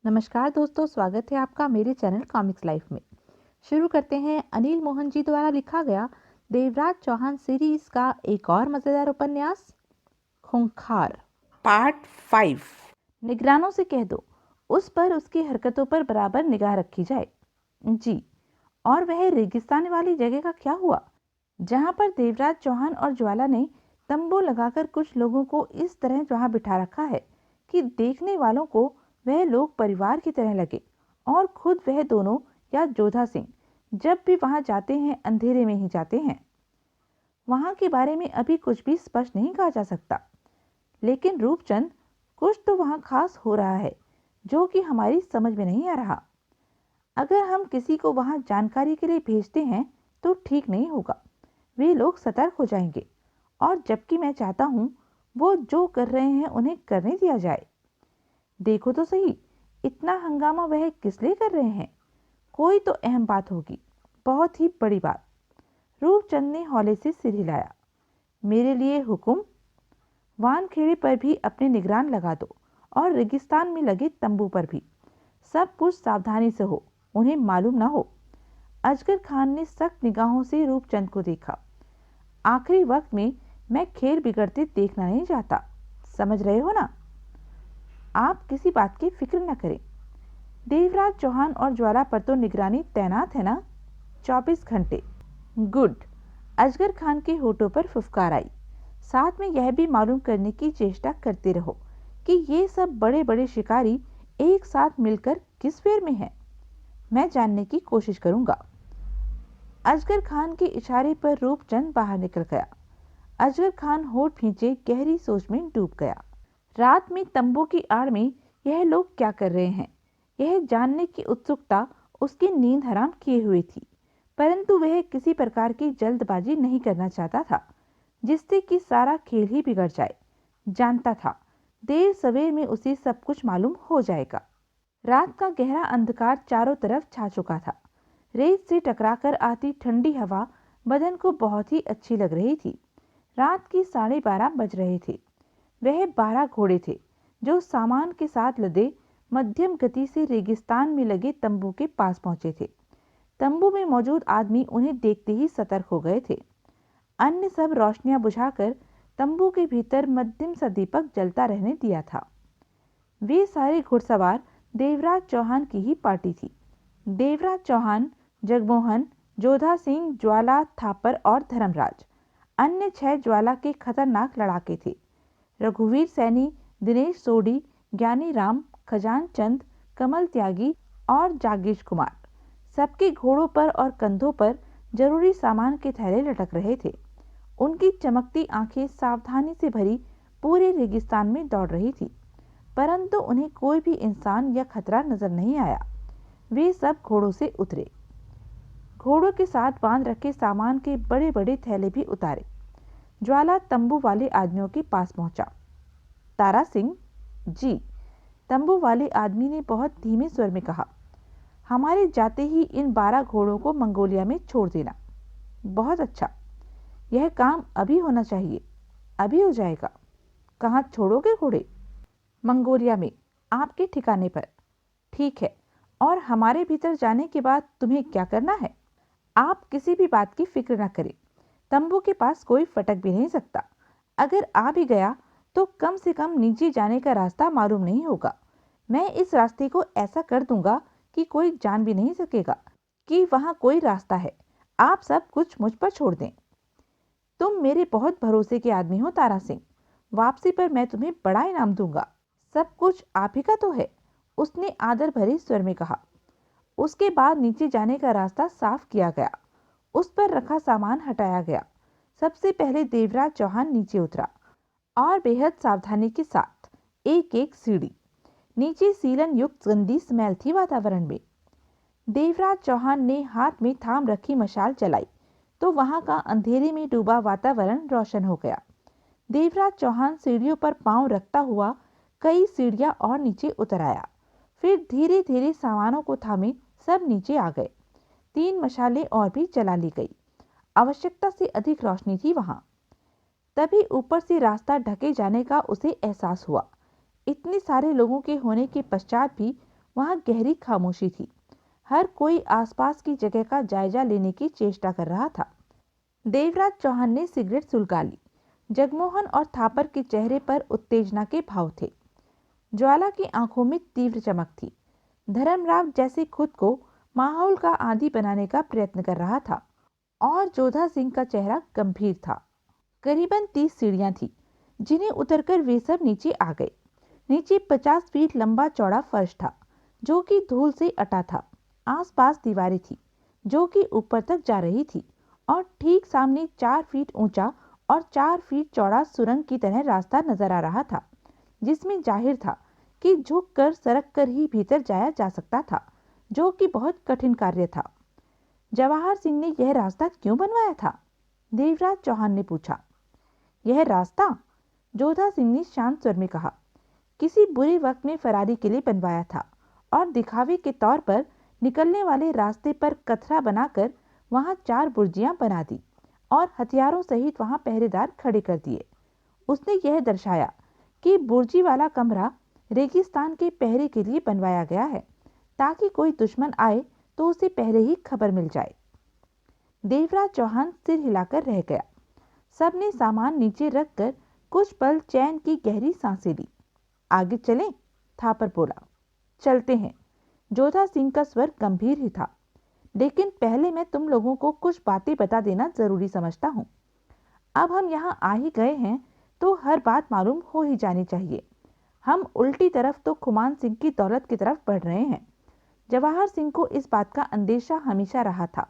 नमस्कार दोस्तों, स्वागत है आपका मेरे चैनल कॉमिक्स लाइफ में। शुरू करते हैं अनिल मोहन जी द्वारा लिखा गया देवराज चौहान सीरीज का एक और मजेदार उपन्यास खूंखार पार्ट 5। निगरानों से कह दो उस पर उसकी हरकतों पर बराबर निगाह रखी जाए। जी। और वह रेगिस्तान वाली जगह का क्या हुआ जहां पर देवराज चौहान और ज्वाला ने तंबू लगाकर कुछ लोगों को इस तरह वहां बिठा रखा है कि देखने वालों को वह लोग परिवार की तरह लगे, और खुद वह दोनों या जोधा सिंह जब भी वहां जाते हैं अंधेरे में ही जाते हैं। वहां के बारे में अभी कुछ भी स्पष्ट नहीं कहा जा सकता, लेकिन रूपचंद कुछ तो वहां खास हो रहा है जो कि हमारी समझ में नहीं आ रहा। अगर हम किसी को वहां जानकारी के लिए भेजते हैं तो ठीक नहीं होगा, वे लोग सतर्क हो जाएंगे, और जबकि मैं चाहता हूं वो जो कर रहे हैं उन्हें करने दिया जाए। देखो तो सही, इतना हंगामा वह किस लिए कर रहे हैं? कोई तो अहम बात होगी, बहुत ही बड़ी बात। रूपचंद ने हौले से सिर हिलाया। मेरे लिए हुक्म? वानखेड़े पर भी अपने निगरान लगा दो, और रेगिस्तान में लगे तंबू पर भी। सब कुछ सावधानी से हो, उन्हें मालूम ना हो। अजगर खान ने सख्त निगाहों से रूपचंद को देखा। आखिरी वक्त में मैं खेल बिगड़ते देखना नहीं चाहता, समझ रहे हो ना? आप किसी बात की फिक्र न करें। देवराज चौहान और ज्वाला पर तो निगरानी तैनात है ना, 24 घंटे। गुड। अजगर खान के होठों पर फुफकार आई। साथ में यह भी मालूम करने की चेष्टा करते रहो कि ये सब बड़े बड़े शिकारी एक साथ मिलकर किस फेर में हैं। मैं जानने की कोशिश करूंगा। अजगर खान के इशारे पर रूपचंद बाहर निकल गया। अजगर खान होठ भींचे गहरी सोच में डूब गया। रात में तंबू की आड़ में यह लोग क्या कर रहे हैं, यह जानने की उत्सुकता उसकी नींद हराम किए हुए थी, परंतु वह किसी प्रकार की जल्दबाजी नहीं करना चाहता था जिससे कि सारा खेल ही बिगड़ जाए। जानता था देर सवेर में उसे सब कुछ मालूम हो जाएगा। रात का गहरा अंधकार चारों तरफ छा चुका था। रेत से टकराकर आती ठंडी हवा बदन को बहुत ही अच्छी लग रही थी। रात की 12:30 बज रहे थे। वह 12 घोड़े थे जो सामान के साथ लदे मध्यम गति से रेगिस्तान में लगे तंबू के पास पहुंचे थे। तंबू में मौजूद आदमी उन्हें देखते ही सतर्क हो गए थे। अन्य सब रोशनियां बुझाकर तंबू के भीतर मध्यम सा दीपक जलता रहने दिया था। वे सारे घुड़सवार देवराज चौहान की ही पार्टी थी। देवराज चौहान, जगमोहन, जोधा सिंह, ज्वाला, थापर और धर्मराज। अन्य 6 ज्वाला के खतरनाक लड़ाके थे। रघुवीर सैनी, दिनेश सोडी, ज्ञानी राम, खजान चंद, कमल त्यागी और जागीश कुमार। सबके घोड़ों पर और कंधों पर जरूरी सामान के थैले लटक रहे थे। उनकी चमकती आंखें सावधानी से भरी पूरे रेगिस्तान में दौड़ रही थी, परंतु उन्हें कोई भी इंसान या खतरा नजर नहीं आया। वे सब घोड़ों से उतरे। घोड़ों के साथ बांध रखे सामान के बड़े बड़े थैले भी उतारे। ज्वाला तंबू वाले आदमियों के पास पहुंचा। तारा सिंह? जी। तंबू वाले आदमी ने बहुत धीमे स्वर में कहा। हमारे जाते ही इन 12 घोड़ों को मंगोलिया में छोड़ देना। बहुत अच्छा, यह काम अभी होना चाहिए। अभी हो जाएगा। कहाँ छोड़ोगे घोड़े? मंगोलिया में, आपके ठिकाने पर। ठीक है। और हमारे भीतर जाने के बाद तुम्हें क्या करना है? आप किसी भी बात की फिक्र न करें। तंबू के पास कोई फटक भी नहीं सकता। अगर आ भी गया तो कम से कम नीचे जाने का रास्ता मालूम नहीं होगा। मैं इस रास्ते को ऐसा कर दूंगा कि कोई जान भी नहीं सकेगा कि वहां कोई रास्ता है। आप सब कुछ मुझ पर छोड़ दें। तुम मेरे बहुत भरोसे के आदमी हो तारा सिंह। वापसी पर मैं तुम्हें बड़ा इनाम दूंगा। सब कुछ आप ही का तो है, उसने आदर भरे स्वर में कहा। उसके बाद नीचे जाने का रास्ता साफ किया गया। उस पर रखा सामान हटाया गया। सबसे पहले देवराज चौहान नीचे उतरा, और बेहद सावधानी के साथ एक एक सीढ़ी। नीचे सीलन युक्त गंदी स्मेल थी वातावरण में। देवराज चौहान ने हाथ में थाम रखी मशाल जलाई तो वहां का अंधेरे में डूबा वातावरण रोशन हो गया। देवराज चौहान सीढ़ियों पर पांव रखता हुआ कई सीढ़ियां और नीचे उतर आया। फिर धीरे धीरे सामानों को थामे सब नीचे आ गए। 3 मशालें और भी जला ली गई। आवश्यकता से अधिक रोशनी थी वहां। तभी ऊपर से रास्ता ढके जाने का उसे एहसास हुआ। इतने सारे लोगों के होने के पश्चात भी वहां गहरी खामोशी थी। हर कोई आसपास की जगह का जायजा लेने की चेष्टा कर रहा था। देवराज चौहान ने सिगरेट सुलगा ली। जगमोहन और थापर के चेहरे पर उत्तेजना के भाव थे। ज्वाला की आंखों में तीव्र चमक थी। धर्मराव जैसे खुद को माहौल का आदी बनाने का प्रयत्न कर रहा था और जोधा सिंह का चेहरा गंभीर था। करीबन 30 सीढ़ियां थी जिन्हें उतरकर वे सब नीचे आ गए। नीचे 50 फीट लंबा चौड़ा फर्श था जो कि धूल से अटा था। आसपास दीवारें थी जो कि ऊपर तक जा रही थी और ठीक सामने 4 फीट ऊंचा और 4 फीट चौड़ा सुरंग की तरह रास्ता नजर आ रहा था, जिसमें जाहिर था कि झुककर सरक कर ही भीतर जाया जा सकता था, जो कि बहुत कठिन कार्य था। जवाहर सिंह ने यह रास्ता क्यों बनवाया था? देवराज चौहान ने पूछा। यह रास्ता, जोधा सिंह ने शांत स्वर में कहा, किसी बुरे वक्त में फरारी के लिए बनवाया था और दिखावे के तौर पर निकलने वाले रास्ते पर कथरा बनाकर वहां 4 बुर्जियां बना दी और हथियारों सहित वहां पहरेदार खड़े कर दिए। उसने यह दर्शाया कि बुर्जी वाला कमरा रेगिस्तान के पहरे के लिए बनवाया गया है ताकि कोई दुश्मन आए तो उसे पहले ही खबर मिल जाए। देवराज चौहान सिर हिलाकर रह गया। सबने सामान नीचे रखकर कुछ पल चैन की गहरी सांसें ली। आगे चलें? थापर बोला। चलते हैं। जोधा सिंह का स्वर गंभीर ही था। लेकिन पहले मैं तुम लोगों को कुछ बातें बता देना जरूरी समझता हूँ। अब हम यहाँ आ ही गए हैं तो हर बात मालूम हो ही जानी चाहिए। हम उल्टी तरफ तो खुमान सिंह की दौलत की तरफ बढ़ रहे हैं। जवाहर सिंह को इस बात का अंदेशा हमेशा रहा था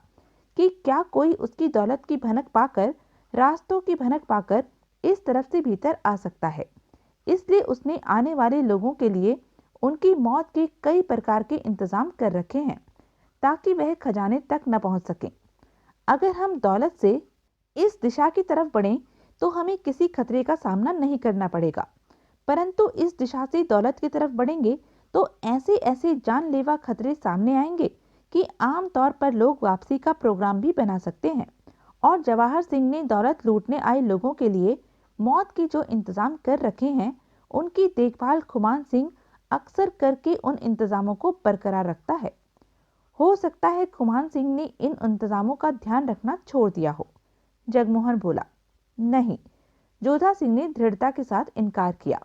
कि क्या कोई उसकी दौलत की भनक पाकर, रास्तों की भनक पाकर इस तरफ से भीतर आ सकता है। इसलिए उसने आने वाले लोगों के लिए उनकी मौत के कई प्रकार के इंतजाम कर रखे हैं ताकि वह खजाने तक न पहुंच सकें। अगर हम दौलत से इस दिशा की तरफ बढ़ें तो हमें किसी खतरे का सामना नहीं करना पड़ेगा, परंतु इस दिशा से दौलत की तरफ बढ़ेंगे तो ऐसे ऐसे जानलेवा खतरे सामने आएंगे कि आम तौर पर लोग वापसी का प्रोग्राम भी बना सकते हैं। और जवाहर सिंह ने दौलत लूटने आए लोगों के लिए मौत की जो इंतजाम कर रखे हैं, उनकी देखभाल खुमान सिंह अक्सर करके उन इंतजामों को बरकरार रखता है। हो सकता है खुमान सिंह ने इन इंतजामों का ध्यान रखना छोड़ दिया हो। जगमोहन बोला। नहीं, जोधा सिंह ने दृढ़ता के साथ इनकार किया।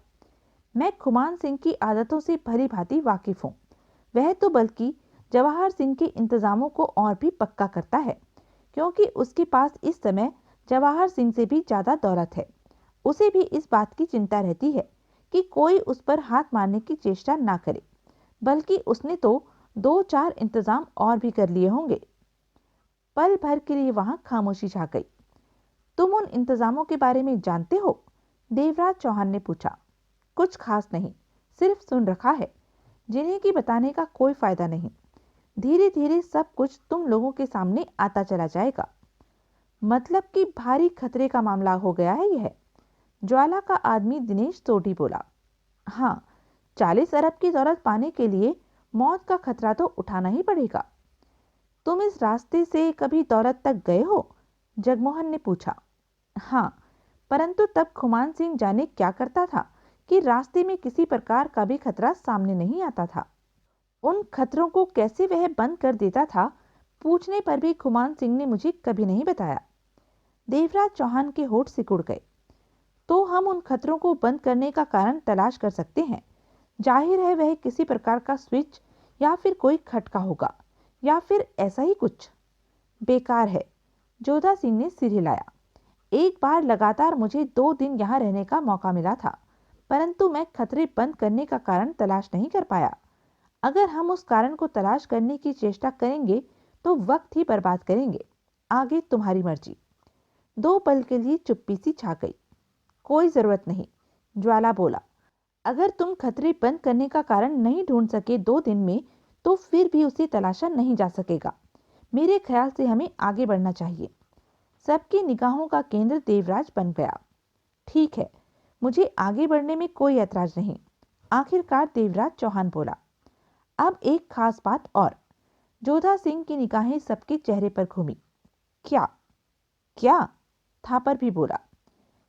मैं खुमान सिंह की आदतों से भली भांति वाकिफ हूँ। वह तो बल्कि जवाहर सिंह के इंतजामों को और भी पक्का करता है, क्योंकि उसके पास इस समय जवाहर सिंह से भी ज्यादा दौलत है। उसे भी इस बात की चिंता रहती है कि कोई उस पर हाथ मारने की चेष्टा ना करे, बल्कि उसने तो 2-4 इंतजाम और भी कर लिए होंगे। पल भर के लिए वहां खामोशी छा गई। तुम उन इंतजामों के बारे में जानते हो? देवराज चौहान ने पूछा। कुछ खास नहीं, सिर्फ सुन रखा है, जिन्हें की बताने का कोई फायदा नहीं। धीरे धीरे सब कुछ तुम लोगों के सामने आता चला जाएगा। मतलब कि भारी खतरे का मामला हो गया है यह? ज्वाला का आदमी दिनेश सोढी बोला। हाँ, 40 अरब की दौलत पाने के लिए मौत का खतरा तो उठाना ही पड़ेगा। तुम इस रास्ते से कभी दौलत तक गए हो? जगमोहन ने पूछा। हाँ, परंतु तब खुमान सिंह जाने क्या करता था कि रास्ते में किसी प्रकार का भी खतरा सामने नहीं आता था। उन खतरों को कैसे वह बंद कर देता था, पूछने पर भी खुमान सिंह ने मुझे कभी नहीं बताया। देवराज चौहान के होठ सिकुड़ गए। तो हम उन खतरों को बंद करने का कारण तलाश कर सकते हैं। जाहिर है वह किसी प्रकार का स्विच या फिर कोई खटका होगा, या फिर ऐसा ही कुछ। बेकार है। जोधा सिंह ने सिर हिलाया। एक बार लगातार मुझे 2 दिन यहाँ रहने का मौका मिला था, परंतु मैं खतरे बंद करने का कारण तलाश नहीं कर पाया। अगर हम उस कारण को तलाश करने की चेष्टा करेंगे तो वक्त ही बर्बाद करेंगे। आगे तुम्हारी मर्जी। 2 पल के लिए चुप्पी सी छा गई। कोई जरूरत नहीं, ज्वाला बोला। अगर तुम खतरे बंद करने का कारण नहीं ढूंढ सके 2 दिन में, तो फिर भी उसे तलाशा नहीं जा सकेगा। मेरे ख्याल से हमें आगे बढ़ना चाहिए। सबकी निगाहों का केंद्र देवराज बन गया। ठीक है, मुझे आगे बढ़ने में कोई ऐतराज नहीं, आखिरकार देवराज चौहान बोला। अब एक खास बात और। जोधा सिंह की निगाहें सबके चेहरे पर घूमी। क्या? क्या? थापर भी बोला।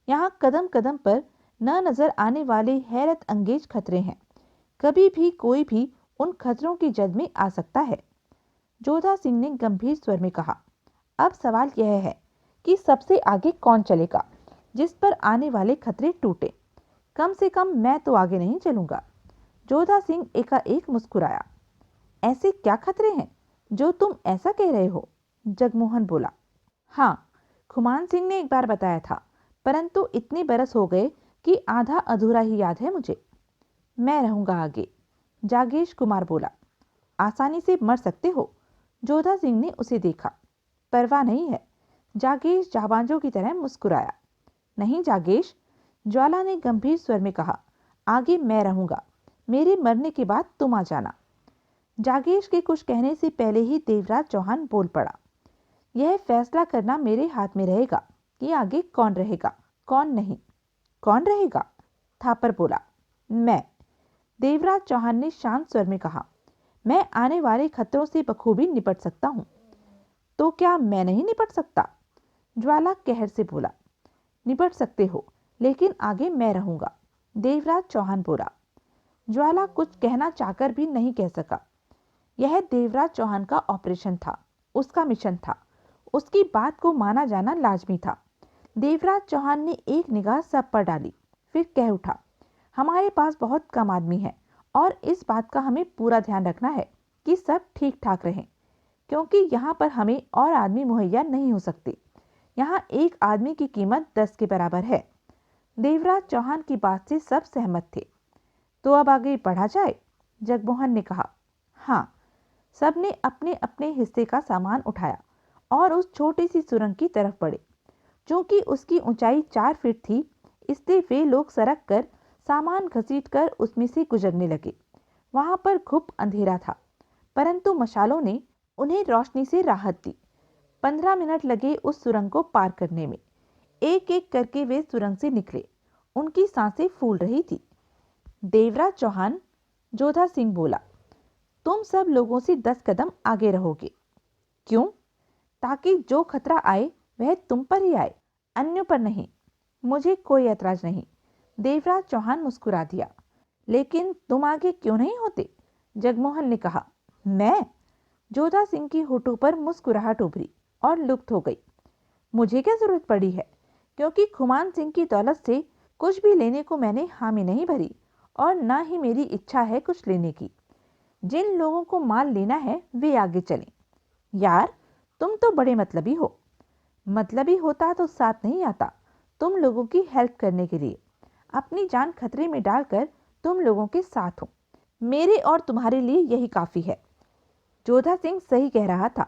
यहाँ कदम कदम पर न नजर आने वाले हैरत अंगेज खतरे हैं। कभी भी कोई भी उन खतरों की जद में आ सकता है। जोधा सिंह ने गंभीर स्वर में कहा, अब सवाल यह है कि सबसे आगे कौन चलेगा जिस पर आने वाले खतरे टूटे। कम से कम मैं तो आगे नहीं चलूंगा। जोधा सिंह एकाएक मुस्कुराया। ऐसे क्या खतरे हैं जो तुम ऐसा कह रहे हो? जगमोहन बोला। हाँ, खुमान सिंह ने एक बार बताया था, परंतु इतने बरस हो गए कि आधा अधूरा ही याद है मुझे। मैं रहूंगा आगे, जागेश कुमार बोला। आसानी से मर सकते हो। जोधा सिंह ने उसे देखा। परवाह नहीं है। जागेश जाबांजों की तरह मुस्कुराया। नहीं जागेश, ज्वाला ने गंभीर स्वर में कहा, आगे मैं रहूंगा, मेरे मरने के बाद तुम आ जाना। जागेश के कुछ कहने से पहले ही देवराज चौहान बोल पड़ा। यह फैसला करना मेरे हाथ में रहेगा कि आगे कौन रहेगा, कौन नहीं। कौन रहेगा? थापर बोला। मैं। देवराज चौहान ने शांत स्वर में कहा, मैं आने वाले खतरों से बखूबी निपट सकता हूं। तो क्या मैं नहीं निपट सकता? ज्वाला कहर से बोला। निपट सकते हो, लेकिन आगे मैं रहूंगा, देवराज चौहान बोला। ज्वाला कुछ कहना चाहकर भी नहीं कह सका। यह देवराज चौहान का ऑपरेशन था, उसका मिशन था। उसकी बात को माना जाना लाजमी था। देवराज चौहान ने एक निगाह सब पर डाली, फिर कह उठा, हमारे पास बहुत कम आदमी है और इस बात का हमें पूरा ध्यान रखना है कि सब ठीक ठाक रहें, क्योंकि यहाँ पर हमें और आदमी मुहैया नहीं हो सकते। यहाँ एक आदमी की कीमत 10 के बराबर है। देवराज चौहान की बात से सब सहमत थे। तो अब आगे बढ़ा जाए? जगमोहन ने कहा। हाँ। सबने अपने अपने हिस्से का सामान उठाया और उस छोटी सी सुरंग की तरफ बढ़े। चूंकि उसकी ऊंचाई 4 फीट थी, इसलिए वे लोग सरक कर सामान घसीटकर उसमें से गुजरने लगे। वहां पर खूब अंधेरा था, परंतु मशालों ने उन्हें रोशनी से राहत दी। 15 मिनट लगे उस सुरंग को पार करने में। एक एक करके वे सुरंग से निकले। उनकी सांसें फूल रही थी। देवराज चौहान, जोधा सिंह बोला, तुम सब लोगों से 10 कदम आगे रहोगे। क्यों? ताकि जो खतरा आए वह तुम पर ही आए, अन्यों पर नहीं। मुझे कोई ऐतराज नहीं। देवराज चौहान मुस्कुरा दिया। लेकिन तुम आगे क्यों नहीं होते? जगमोहन ने कहा। मैं? जोधा सिंह की होठों पर मुस्कुराहट उभरी और लुप्त हो गई। मुझे क्या जरूरत पड़ी है, क्योंकि खुमान सिंह की दौलत से कुछ भी लेने को मैंने हामी नहीं भरी और न ही मेरी इच्छा है कुछ लेने की। जिन लोगों को माल लेना है वे आगे चलें। यार, तुम तो बड़े मतलबी हो। मतलबी होता तो साथ नहीं आता तुम लोगों की हेल्प करने के लिए। अपनी जान खतरे में डालकर तुम लोगों के साथ हो। मेरे और तुम्हारे लिए यही काफी है। जोधा सिंह सही कह रहा था।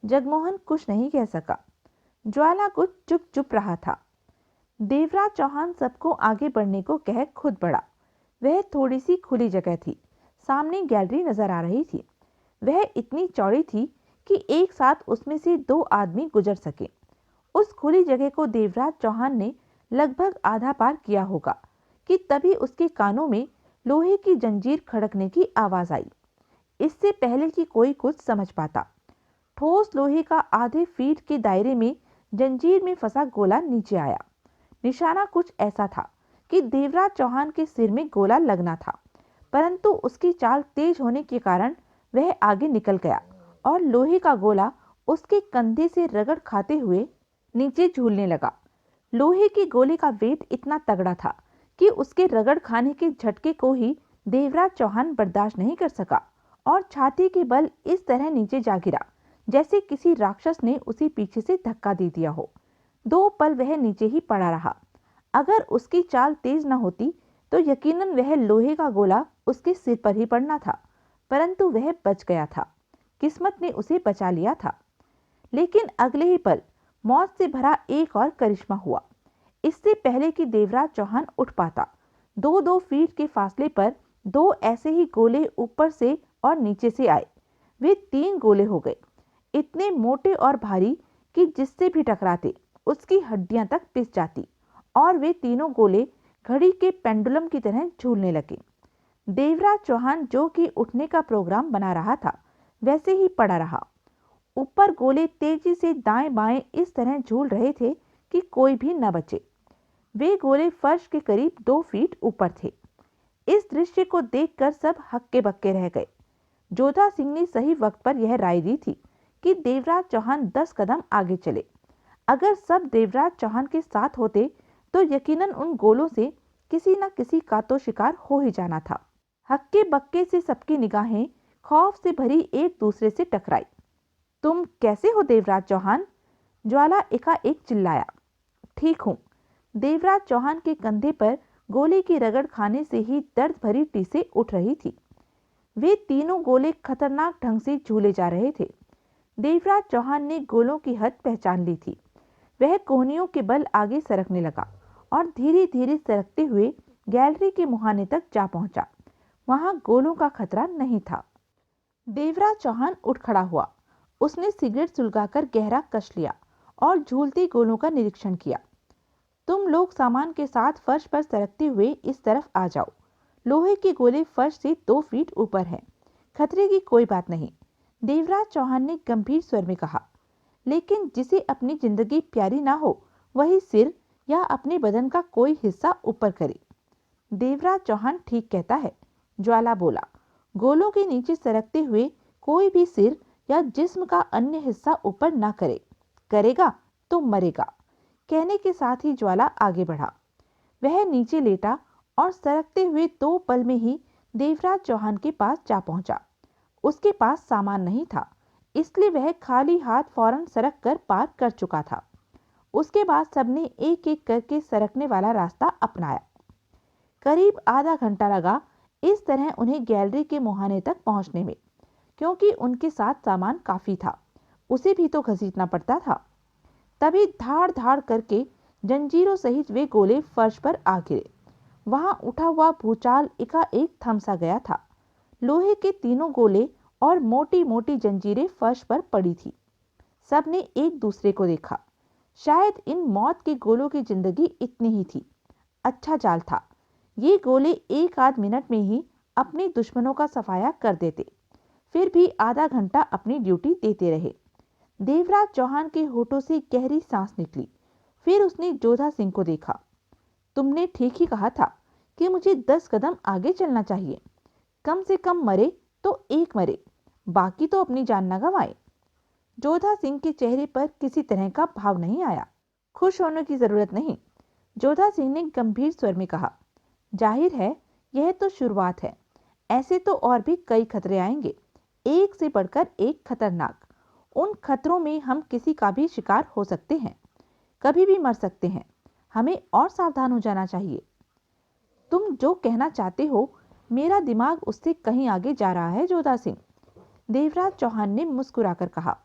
जगमोहन कुछ नहीं कह सका। ज्वाला कुछ चुप चुप रहा था। देवराज चौहान सबको आगे बढ़ने को कह खुद बढ़ा। वह थोड़ी सी खुली जगह थी। सामने गैलरी नजर आ रही थी। वह इतनी चौड़ी थी कि एक साथ उसमें से 2 आदमी गुजर सके। उस खुली जगह को देवराज चौहान ने लगभग आधा पार किया होगा कि तभी उसके कानों में लोहे की जंजीर खड़कने की आवाज आई। इससे पहले कि कोई कुछ समझ पाता, ठोस लोहे का आधे फीट के दायरे में जंजीर में फंसा गोला नीचे आया। निशाना कुछ ऐसा था कि देवराज चौहान के सिर में गोला लगना था, परंतु उसकी चाल तेज होने के कारण वह आगे निकल गया और लोहे का गोला उसके कंधे से रगड़ खाते हुए नीचे झूलने लगा। लोहे के गोले का वेट इतना तगड़ा था कि उसके रगड़ खाने के झटके को ही देवराज चौहान बर्दाश्त नहीं कर सका और छाती के बल इस तरह नीचे जा गिरा जैसे किसी राक्षस ने उसे पीछे से धक्का दे दिया हो। 2 पल वह नीचे ही पड़ा रहा। अगर उसकी चाल तेज न होती तो यकीनन वह लोहे का गोला उसके सिर पर ही पड़ना था, परंतु वह बच गया था। किस्मत ने उसे बचा लिया था। लेकिन अगले ही पल मौत से भरा एक और करिश्मा हुआ। इससे पहले कि देवराज चौहान उठ पाता, 2-2 फीट के फासले पर 2 ऐसे ही गोले ऊपर से और नीचे से आए। वे 3 गोले हो गए, इतने मोटे और भारी कि जिससे भी टकराते उसकी हड्डियां तक पिस जाती, और वे तीनों गोले घड़ी के पेंडुलम की तरह झूलने लगे। देवराज चौहान जो कि उठने का प्रोग्राम बना रहा था वैसे ही पड़ा रहा। ऊपर गोले तेजी से दाएं बाएं इस तरह झूल रहे थे कि कोई भी न बचे। वे गोले फर्श के करीब 2 फीट ऊपर थे। इस दृश्य को देखकर सब हक्के बक्के रह गए। जोधा सिंह ने सही वक्त पर यह राय दी थी कि देवराज चौहान 10 कदम आगे चले। अगर सब देवराज चौहान के साथ होते तो यकीनन उन गोलों से किसी न किसी का तो शिकार हो ही जाना था। हक्के बक्के से सबकी निगाहें खौफ से भरी एक दूसरे से टकराई। तुम कैसे हो देवराज चौहान? ज्वाला एकाएक चिल्लाया। ठीक हूं। देवराज चौहान के कंधे पर गोली की रगड़ खाने से ही दर्द भरी टीसें उठ रही थी। वे तीनों गोले खतरनाक ढंग से झूले जा रहे थे। देवराज चौहान ने गोलों की हद पहचान ली थी। वह कोहनियों के बल आगे सरकने लगा और धीरे धीरे सरकते हुए गैलरी के मुहाने तक जा पहुंचा। वहां गोलों का खतरा नहीं था। देवराज चौहान उठ खड़ा हुआ। उसने सिगरेट सुलगाकर गहरा कश लिया और झूलती गोलों का निरीक्षण किया। तुम लोग सामान के साथ फर्श पर सरकते हुए इस तरफ आ जाओ। लोहे की गोले फर्श से 2 फीट ऊपर है। खतरे की कोई बात नहीं, देवराज चौहान ने गंभीर स्वर में कहा। लेकिन जिसे अपनी जिंदगी प्यारी ना हो वही सिर या अपने बदन का कोई हिस्सा ऊपर करे। देवराज चौहान ठीक कहता है, ज्वाला बोला। गोलों के नीचे सरकते हुए कोई भी सिर या जिस्म का अन्य हिस्सा ऊपर ना करे, करेगा तो मरेगा। कहने के साथ ही ज्वाला आगे बढ़ा। वह नीचे लेटा और सरकते हुए 2 पल में ही देवराज चौहान के पास जा पहुंचा। उसके पास सामान नहीं था, इसलिए वह खाली हाथ फौरन सरक कर पार कर चुका था। उसके बाद सबने एक एक करके सरकने वाला रास्ता अपनाया। करीब आधा घंटा लगा इस तरह उन्हें गैलरी के मुहाने तक पहुंचने में, क्योंकि उनके साथ सामान काफी था, उसे भी तो घसीटना पड़ता था। तभी धाड़ धाड़ करके जंजीरों सहित वे गोले फर्श पर आ गिरे। वहां उठा हुआ भूचाल एकाएक थम सा गया था। लोहे के तीनों गोले और मोटी मोटी जंजीरें फर्श पर पड़ी थी। सबने एक दूसरे को देखा। शायद इन मौत के गोलों की जिंदगी इतनी ही थी। अच्छा चाल था। ये गोले एक आध मिनट में ही अपने दुश्मनों का सफाया कर देते। फिर भी आधा घंटा अपनी ड्यूटी देते रहे। देवराज चौहान के होठों से गहरी सांस निकली। फिर उसने जोधा सिंह को देखा। तुमने ठीक ही कहा था कि मुझे 10 कदम आगे चलना चाहिए। कम से कम मरे तो एक मरे, बाकी तो अपनी जान न गंवाए। जोधा सिंह के चेहरे पर किसी तरह का भाव नहीं आया। खुश होने की जरूरत नहीं, जोधा सिंह ने गंभीर स्वर में कहा। जाहिर है यह तो शुरुआत है। ऐसे तो और भी कई खतरे आएंगे, एक से बढ़कर एक खतरनाक। उन खतरों में हम किसी का भी शिकार हो सकते हैं, कभी भी मर सकते हैं। हमें और सावधान हो जाना चाहिए। तुम जो कहना चाहते हो मेरा दिमाग उससे कहीं आगे जा रहा है जोधा सिंह, देवराज चौहान ने मुस्कुराकर कहा।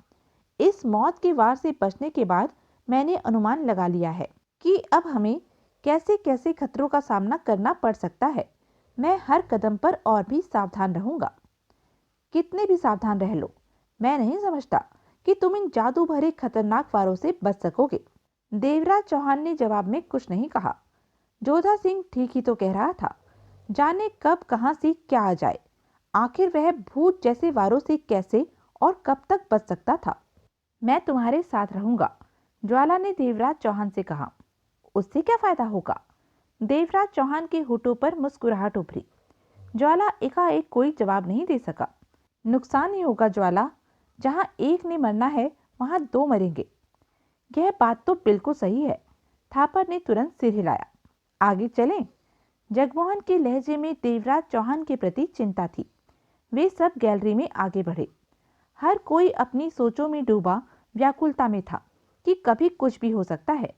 इस मौत के वार से बचने के बाद मैंने अनुमान लगा लिया है कि अब हमें कैसे कैसे खतरों का सामना करना पड़ सकता है। मैं हर कदम पर और भी सावधान रहूंगा। कितने भी सावधान रह लो, मैं नहीं समझता कि तुम इन जादू भरे खतरनाक वारों से बच सकोगे। देवराज चौहान ने जवाब में कुछ नहीं कहा। जोधा सिंह ठीक ही तो कह रहा था। जाने कब कहां से क्या आ जाए। आखिर वह भूत जैसे वारों से कैसे और कब तक बच सकता था। मैं तुम्हारे साथ रहूंगा, ज्वाला ने देवराज चौहान से कहा। उससे क्या फायदा होगा? देवराज चौहान के होठों पर मुस्कुराहट उभरी। ज्वाला एकाएक कोई जवाब नहीं दे सका। नुकसान ही होगा ज्वाला, जहां एक ने मरना है वहां 2 मरेंगे। यह बात तो बिल्कुल सही है। थापर ने तुरंत सिर हिलाया। आगे चलें? जगमोहन के लहजे में देवराज चौहान के प्रति चिंता थी। वे सब गैलरी में आगे बढ़े। हर कोई अपनी सोचों में डूबा व्याकुलता में था कि कभी कुछ भी हो सकता है।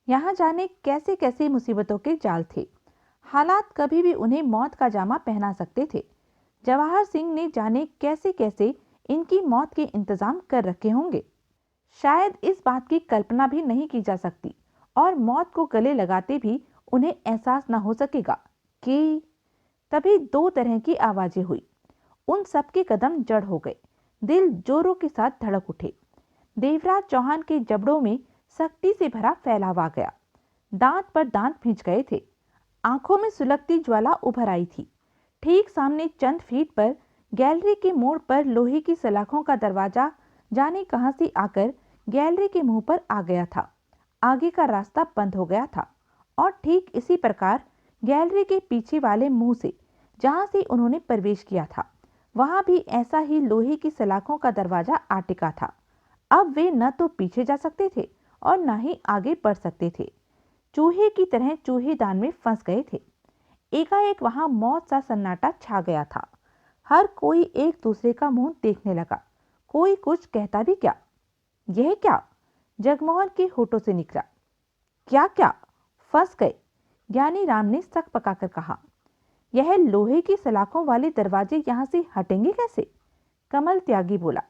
यहाँ जाने कैसे कैसे मुसीबतों के जाल थे। हालात कभी भी उन्हें मौत का जामा पहना सकते थे। जवाहर सिंह ने जाने कैसे कैसे इनकी मौत के इंतजाम कर रखे होंगे। शायद इस बात की कल्पना भी नहीं की जा सकती और मौत को गले लगाते भी उन्हें एहसास न हो सकेगा कि तभी 2 तरह की आवाजें हुई। उन सबके कदम जड़ हो गए। दिल जोरों के साथ धड़क उठे। देवराज चौहान के जबड़ों में सख्ती से भरा फैलाव आ गया। दांत पर दांत भिंच गए थे। आंखों में सुलगती ज्वाला उभर आई थी। ठीक सामने चंद फीट पर गैलरी के मोड़ पर लोहे की सलाखों का दरवाजा जाने कहां से आकर गैलरी के मुंह पर आ गया था। आगे का रास्ता बंद हो गया था और ठीक इसी प्रकार गैलरी के पीछे वाले मुंह से, जहां से उन्होंने प्रवेश किया था, वहां भी ऐसा ही लोहे की सलाखों का दरवाजा आ टिका था। अब वे न तो पीछे जा सकते थे और न ही आगे बढ़ सकते थे। चूहे की तरह चूहेदान में फंस गए थे। एकाएक वहां मौत सा सन्नाटा छा गया था। हर कोई एक दूसरे का मुंह देखने लगा। कोई कुछ कहता भी क्या। यह क्या? जगमोहन के होठों से निकला। क्या क्या? फंस गए, ज्ञानी राम ने सक पकाकर कहा। यह लोहे की सलाखों वाले दरवाजे यहां से हटेंगे कैसे? कमल त्यागी बोला।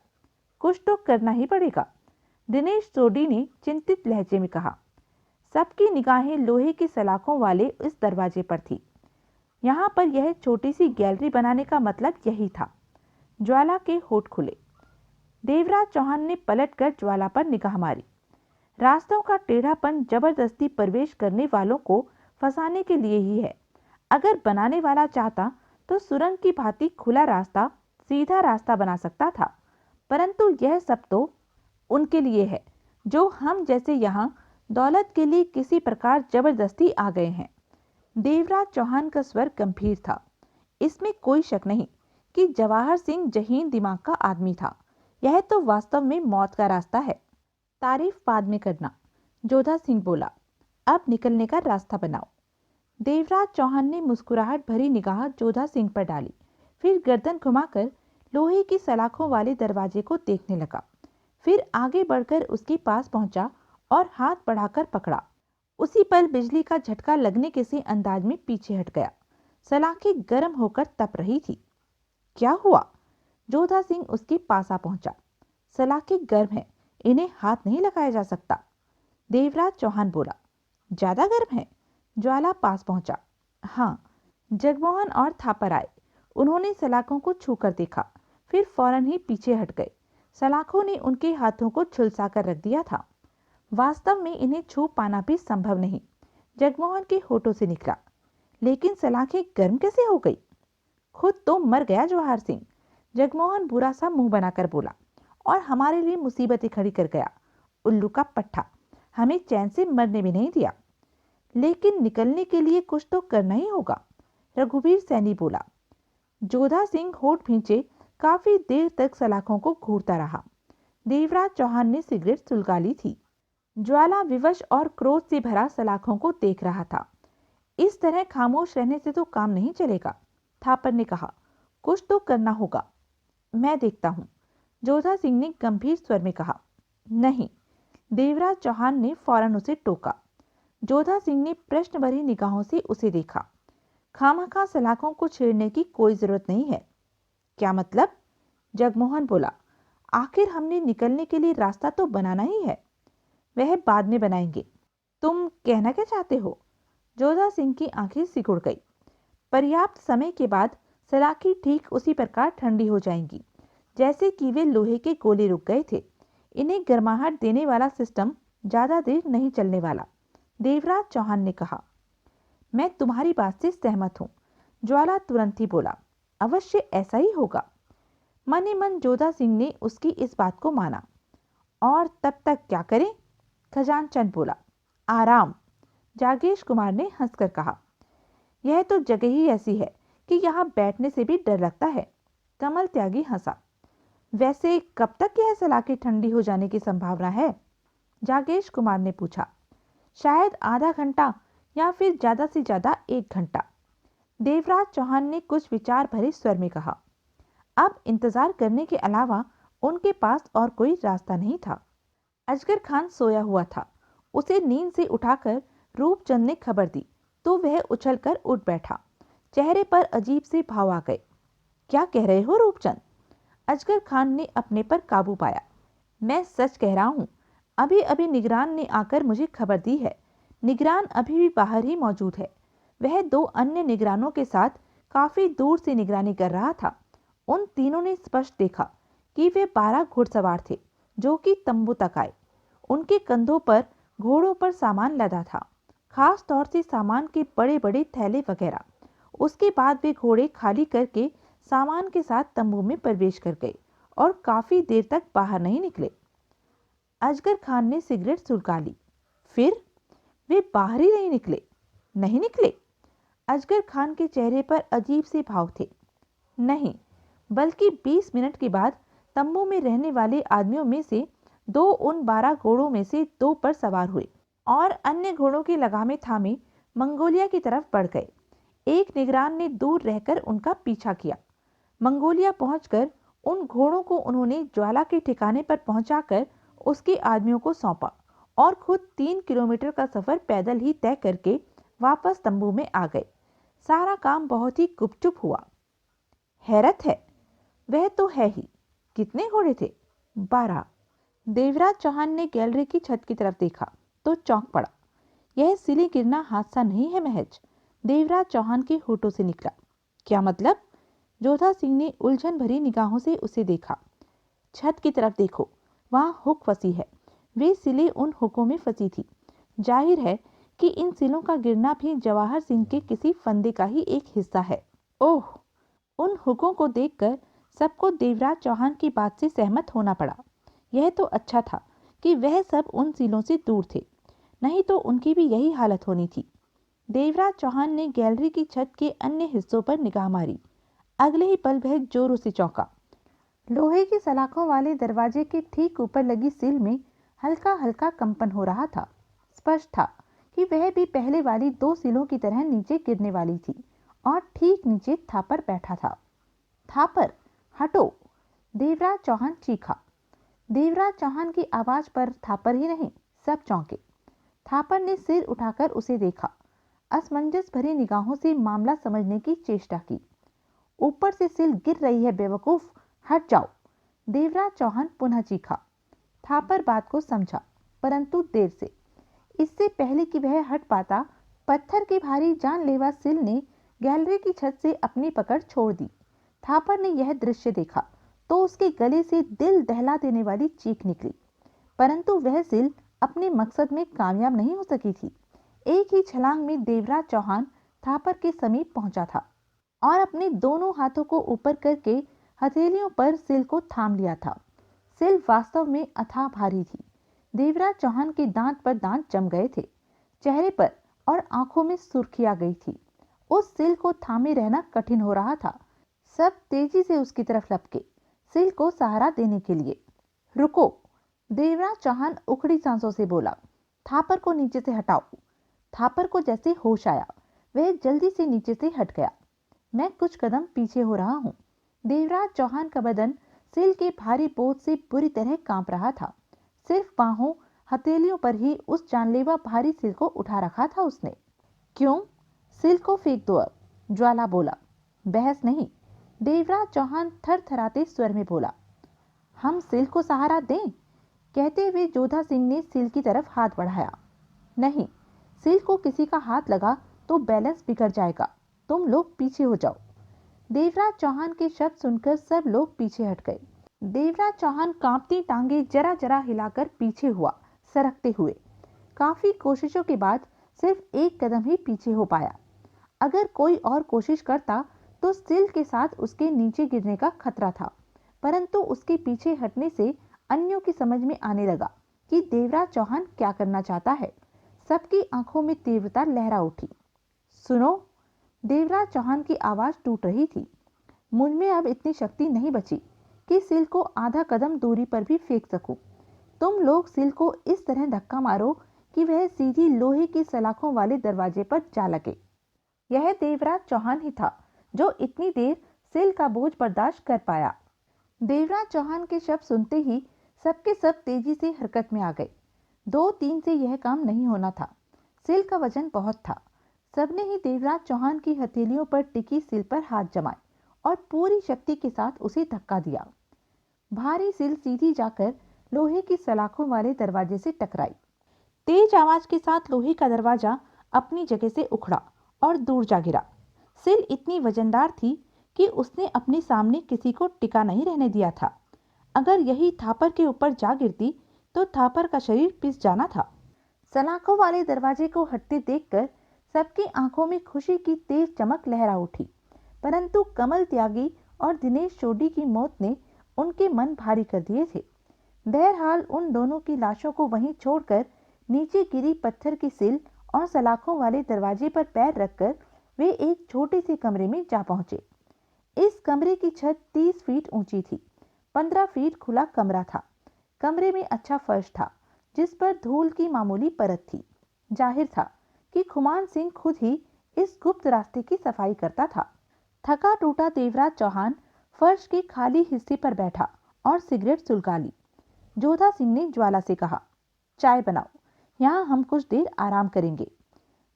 कुछ तो करना ही पड़ेगा, दिनेश सोडी ने चिंतित लहजे में कहा। सबकी निगाहें लोहे की सलाखों वाले इस दरवाजे पर थी। यहां पर यह छोटी सी गैलरी बनाने का मतलब यही था। ज्वाला के होठ खुले। देवराज चौहान ने पलटकर ज्वाला पर निगाह मारी। रास्तों का टेढ़ापन जबरदस्ती प्रवेश करने वालों को फंसाने के लिए ही है। अगर बनाने वाला चाहता तो सुरंग की भांति खुला रास्ता, सीधा रास्ता बना सकता था, परंतु यह सब तो उनके लिए है जो हम जैसे यहाँ दौलत के लिए किसी प्रकार जबरदस्ती आ गए हैं। देवराज चौहान का स्वर गंभीर था। इसमें कोई शक नहीं कि जवाहर सिंह जहीन दिमाग का आदमी था। यह तो वास्तव में मौत का रास्ता है। तारीफ बाद में करना, जोधा सिंह बोला। अब निकलने का रास्ता बनाओ। देवराज चौहान ने मुस्कुराहट भरी निगाह जोधा सिंह पर डाली, फिर गर्दन घुमाकर लोहे की सलाखों वाले दरवाजे को देखने लगा। फिर आगे बढ़कर उसके पास पहुंचा और हाथ बढ़ाकर पकड़ा। उसी पल बिजली का झटका लगने के से अंदाज में पीछे हट गया। सलाखें गर्म होकर तप रही थी। क्या हुआ? जोधा सिंह उसके पास आ पहुंचा। सलाखें गर्म है, इन्हें हाथ नहीं लगाया जा सकता, देवराज चौहान बोला। ज्यादा गर्म है? ज्वाला पास पहुंचा। हाँ। जगमोहन और थापर आए। उन्होंने सलाखों को छूकर देखा, फिर फौरन ही पीछे हट गए। सलाखों ने उनके हाथों को झुलसा कर रख दिया था। वास्तव में इन्हें छू पाना भी संभव नहीं, जगमोहन के होठों से निकला। लेकिन सलाखें गर्म कैसे हो गई? खुद तो मर गया जवाहर सिंह, जगमोहन बुरा सा मुंह बनाकर बोला, और हमारे लिए मुसीबतें खड़ी कर गया। उल्लू का पट्टा, हमें चैन से मरने भी नहीं दिया। लेकिन निकलने के लिए कुछ तो करना ही होगा, रघुवीर सैनी बोला। जोधा सिंह होठ भींचे काफी देर तक सलाखों को घूरता रहा। देवराज चौहान ने सिगरेट सुलगा ली थी। ज्वाला विवश और क्रोध से भरा सलाखों को देख रहा था। इस तरह खामोश रहने से तो काम नहीं चलेगा, थापर ने कहा। कुछ तो करना होगा। मैं देखता हूं, जोधा सिंह ने गंभीर स्वर में कहा। नहीं, देवराज चौहान ने फौरन उसे टोका। जोधा सिंह ने प्रश्न भरी निगाहों से उसे देखा। खामखा सलाखों को छेड़ने की कोई जरूरत नहीं है। क्या मतलब? जगमोहन बोला। आखिर हमने निकलने के लिए रास्ता तो बनाना ही है। वह बाद में बनाएंगे। तुम कहना क्या चाहते हो? जोधा सिंह की आंखें सिकुड़ गई। पर्याप्त समय के बाद सलाखें ठीक उसी प्रकार ठंडी हो जाएंगी जैसे कि वे लोहे के गोले रुक गए थे। इन्हें गर्माहट देने वाला सिस्टम ज्यादा देर नहीं चलने वाला, देवराज चौहान ने कहा। मैं तुम्हारी बात से सहमत हूं, ज्वाला तुरंत ही बोला। अवश्य ऐसा ही होगा। मन ही मन जोधा सिंह ने उसकी इस बात को माना। और तब तक क्या करें? खजानचंद बोला। आराम, जागेश कुमार ने हंसकर कहा। यह तो जगह ही ऐसी है कि यहाँ बैठने से भी डर लगता है, कमल त्यागी हंसा। वैसे कब तक यह सलाखें ठंडी हो जाने की संभावना है? जागेश कुमार ने पूछा। शायद आधा घंटा या फिर ज्यादा से ज्यादा 1 घंटा, देवराज चौहान ने कुछ विचार भरे स्वर में कहा। अब इंतजार करने के अलावा उनके पास और कोई रास्ता नहीं था। अजगर खान सोया हुआ था। उसे नींद से उठाकर रूपचंद ने खबर दी तो वह उछलकर उठ बैठा। चेहरे पर अजीब से भाव आ गए। क्या कह रहे हो रूपचंद? अजगर खान ने अपने पर काबू पाया। मैं सच कह रहा हूँ, अभी अभी निगरान ने आकर मुझे खबर दी है। निगरान अभी भी बाहर ही मौजूद है। वह 2 अन्य निगरानों के साथ काफी दूर से निगरानी कर रहा था। उन तीनों ने स्पष्ट देखा कि वे 12 घुड़सवार थे जो कि तंबू तक आए। उनके कंधों पर घोड़ों पर सामान लदा था, खास तौर से सामान के बड़े बड़े थैले वगैरह। उसके बाद वे घोड़े खाली करके सामान के साथ तंबू में प्रवेश कर गए और काफी देर तक बाहर नहीं निकले। अजगर खान ने सिगरेट सुलगा ली। फिर वे बाहर ही नहीं निकले? नहीं निकले? अजगर खान के चेहरे पर अजीब से भाव थे। नहीं, बल्कि 20 मिनट के बाद तंबू में रहने वाले आदमियों में से 2 उन 12 घोड़ों में से 2 पर सवार हुए और अन्य घोड़ों की लगामें थामे मंगोलिया की तरफ बढ़ गए। एक निगरान ने दूर रहकर उनका पीछा किया। मंगोलिया पहुंचकर उन घोड़ों को उन्होंने ज्वाला के ठिकाने पर पहुंचाकर उसके आदमियों को सौंपा और खुद 3 किलोमीटर का सफर पैदल ही तय करके वापस तंबू में आ गए। सारा काम बहुत ही गुपचुप हुआ। हैरत है, वह तो है ही। कितने घोड़े थे? 12। देवराज चौहान ने गैलरी की छत की तरफ देखा तो चौंक पड़ा। यह सिली गिरना हादसा नहीं है महज, देवराज चौहान के होठों से निकला। क्या मतलब? जोधा सिंह ने उलझन भरी निगाहों से उसे देखा। छत की तरफ देखो, वहां हुक फंसी है। वे सिलें उन हुकों में फंसी थी। जाहिर है कि इन सिलों का गिरना भी जवाहर सिंह के किसी फंदे का ही एक हिस्सा है। ओह! उन हुकों को देखकर सबको देवराज चौहान की बात से सहमत होना पड़ा। यह तो अच्छा था कि वह सब उन सिलों से दूर थे, नहीं तो उनकी भी यही हालत होनी थी। देवराज चौहान ने गैलरी की छत के अन्य हिस्सों पर निगाह मारी। अगले ही पल वह जोरों से चौंका। लोहे की सलाखों वाले दरवाजे के ठीक ऊपर लगी सिल में हल्का हल्का कंपन हो रहा था। स्पष्ट था कि वह भी पहले वाली 2 सिलों की तरह नीचे गिरने वाली थी और ठीक नीचे थापर बैठा था। थापर, हटो! देवराज चौहान चीखा। देवराज चौहान की आवाज पर थापर ही नहीं, सब चौंके। थापर ने सिर उठाकर उसे देखा, असमंजस भरी निगाहों से मामला समझने की चेष्टा की। ऊपर से सिल गिर रही है बेवकूफ, हट जाओ! देवराज चौहान पुनः चीखा। थापर बात को समझा, परंतु देर से। इससे पहले कि वह हट पाता, पत्थर की भारी जानलेवा सिल ने गैलरी की छत से अपनी पकड़ छोड़ दी। थापर ने यह दृश्य देखा तो उसके गले से दिल दहला देने वाली चीख निकली, परंतु वह सिल अपने मकसद में कामयाब नहीं हो सकी थी। एक ही छलांग में देवराज चौहान थापर के समीप पहुंचा था और अपने दोनों हाथों को ऊपर करके हथेलियों पर सिल को थाम लिया था। सिल वास्तव में अथाह भारी थी। देवराज चौहान के दांत पर दांत जम गए थे। चेहरे पर और आंखों में सुर्खी आ गई थी। उस सिल को थामे रहना कठिन हो रहा था। सब तेजी से उसकी तरफ लपके, सिल को सहारा देने के लिए। रुको! देवराज चौहान उखड़ी सांसों से बोला। थापर को नीचे से हटाओ। थापर को जैसे होश आया, वह जल्दी से नीचे से हट गया। मैं कुछ कदम पीछे हो रहा हूँ। देवराज चौहान का बदन सिल के भारी बोझ से बुरी तरह कांप रहा था। सिर्फ बाहों, हथेलियों पर ही उस जानलेवा भारी सिल को उठा रखा था उसने। क्यों? सिल को फेंक दो अब, ज्वाला बोला। बहस नहीं, देवराज चौहान थरथराते स्वर में बोला। हम सिल को सहारा दें? कहते हुए जोधा सिंह ने सिल की तरफ हाथ बढ़ाया। नहीं, सिल को किसी का हाथ लगा तो बैलेंस बिगड़ जाएगा। तुम लोग पीछे हो जाओ। देवराज चौहान के शब्द सुनकर सब लोग पीछे हट गए। देवराज चौहान कांपती टांगे जरा जरा हिलाकर पीछे हुआ, सरकते हुए। काफी कोशिशों के बाद सिर्फ एक कदम ही पीछे हो पाया। अगर कोई और कोशिश करता तो सिल के साथ उसके नीचे गिरने का खतरा था, परंतु उसके पीछे हटने से अन्यों की समझ में आने लगा कि देवराज चौहान क्या करना चाहता है। सबकी आंखों में तीव्रता लहरा उठी। सुनो! देवराज चौहान की आवाज टूट रही थी। मुझ में अब इतनी शक्ति नहीं बची कि सिल को आधा कदम दूरी पर भी फेंक सकूं। तुम लोग सिल को इस तरह धक्का मारो कि वह सीधी लोहे की सलाखों वाले दरवाजे पर जा लगे। यह देवराज चौहान ही था जो इतनी देर सिल का बोझ बर्दाश्त कर पाया। देवराज चौहान के शब्द सुनते ही सबके सब तेजी से हरकत में आ गए। 2-3 से यह काम नहीं होना था। सिल का वजन बहुत था। सबने ही देवराज चौहान की हथेलियों पर टिकी सिल पर हाथ जमाए और पूरी शक्ति के साथ उसे धक्का दिया। भारी सिल सीधी जाकर लोहे की सलाखों वाले दरवाजे से टकराई। तेज आवाज के साथ लोहे का दरवाजा अपनी जगह से उखड़ा और दूर जा गिरा। सिल इतनी वजनदार थी कि उसने अपने सामने किसी को टिका नहीं रहने दिया था। अगर यही थापर के ऊपर जा गिरती तो थापर का शरीर पिस जाना था। सलाखों वाले दरवाजे को हटते देखकर सबकी आंखों में खुशी की तेज चमक लहरा उठी, परंतु कमल त्यागी और दिनेश चोडी की मौत ने उनके मन भारी कर दिए थे। बहरहाल उन दोनों की लाशों को वहीं छोड़कर नीचे गिरी पत्थर की सिल और सलाखों वाले दरवाजे पर पैर रखकर वे एक छोटे से कमरे में जा पहुंचे। इस कमरे की छत 30 फीट ऊंची थी। 15 फीट खुला कमरा था। कमरे में अच्छा फर्श था जिस पर धूल की मामूली परत थी। जाहिर था कि खुमान सिंह खुद ही इस गुप्त रास्ते की सफाई करता था। थका टूटा देवराज चौहान फर्श के खाली हिस्से पर बैठा और सिगरेट सुलगा ली। जोधा सिंह ने ज्वाला से कहा, चाय बनाओ, यहाँ हम कुछ देर आराम करेंगे।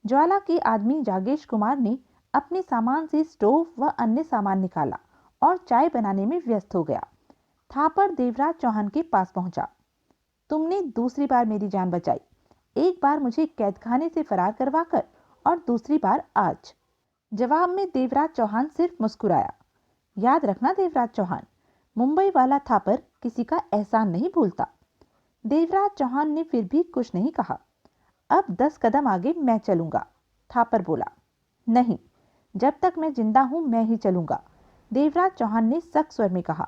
ज्वाला के आदमी जागेश कुमार ने अपने सामान से स्टोव व अन्य सामान निकाला और चाय बनाने में व्यस्त हो गया। थापर देवराज चौहान के पास पहुंचा। तुमने दूसरी बार मेरी जान बचाई, एक बार मुझे कैदखाने से फरार करवाकर और दूसरी बार आज। जवाब में देवराज चौहान सिर्फ मुस्कुराया। याद रखना देवराज चौहान, मुंबई वाला थापर किसी का एहसान नहीं भूलता। देवराज चौहान ने फिर भी कुछ नहीं कहा। अब 10 कदम आगे मैं चलूंगा, थापर बोला। नहीं, जब तक मैं जिंदा हूं मैं ही चलूंगा, देवराज चौहान ने सख्त स्वर में कहा।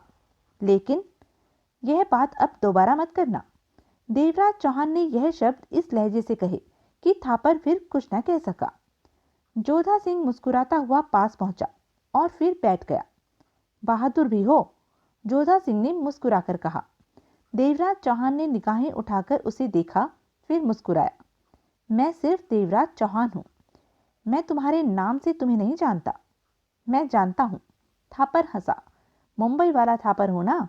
लेकिन यह बात अब दोबारा मत करना। देवराज चौहान ने यह शब्द इस लहजे से कहे कि थापर फिर कुछ न कह सका। जोधा सिंह मुस्कुराता हुआ पास पहुंचा और फिर बैठ गया। बहादुर भी हो, जोधा सिंह ने मुस्कुराकर कहा। देवराज चौहान ने निगाहें उठाकर उसे देखा, फिर मुस्कुराया। मैं सिर्फ देवराज चौहान हूं, मैं तुम्हारे नाम से तुम्हें नहीं जानता। मैं जानता हूं, थापर हंसा। मुंबई वाला थापर हो ना,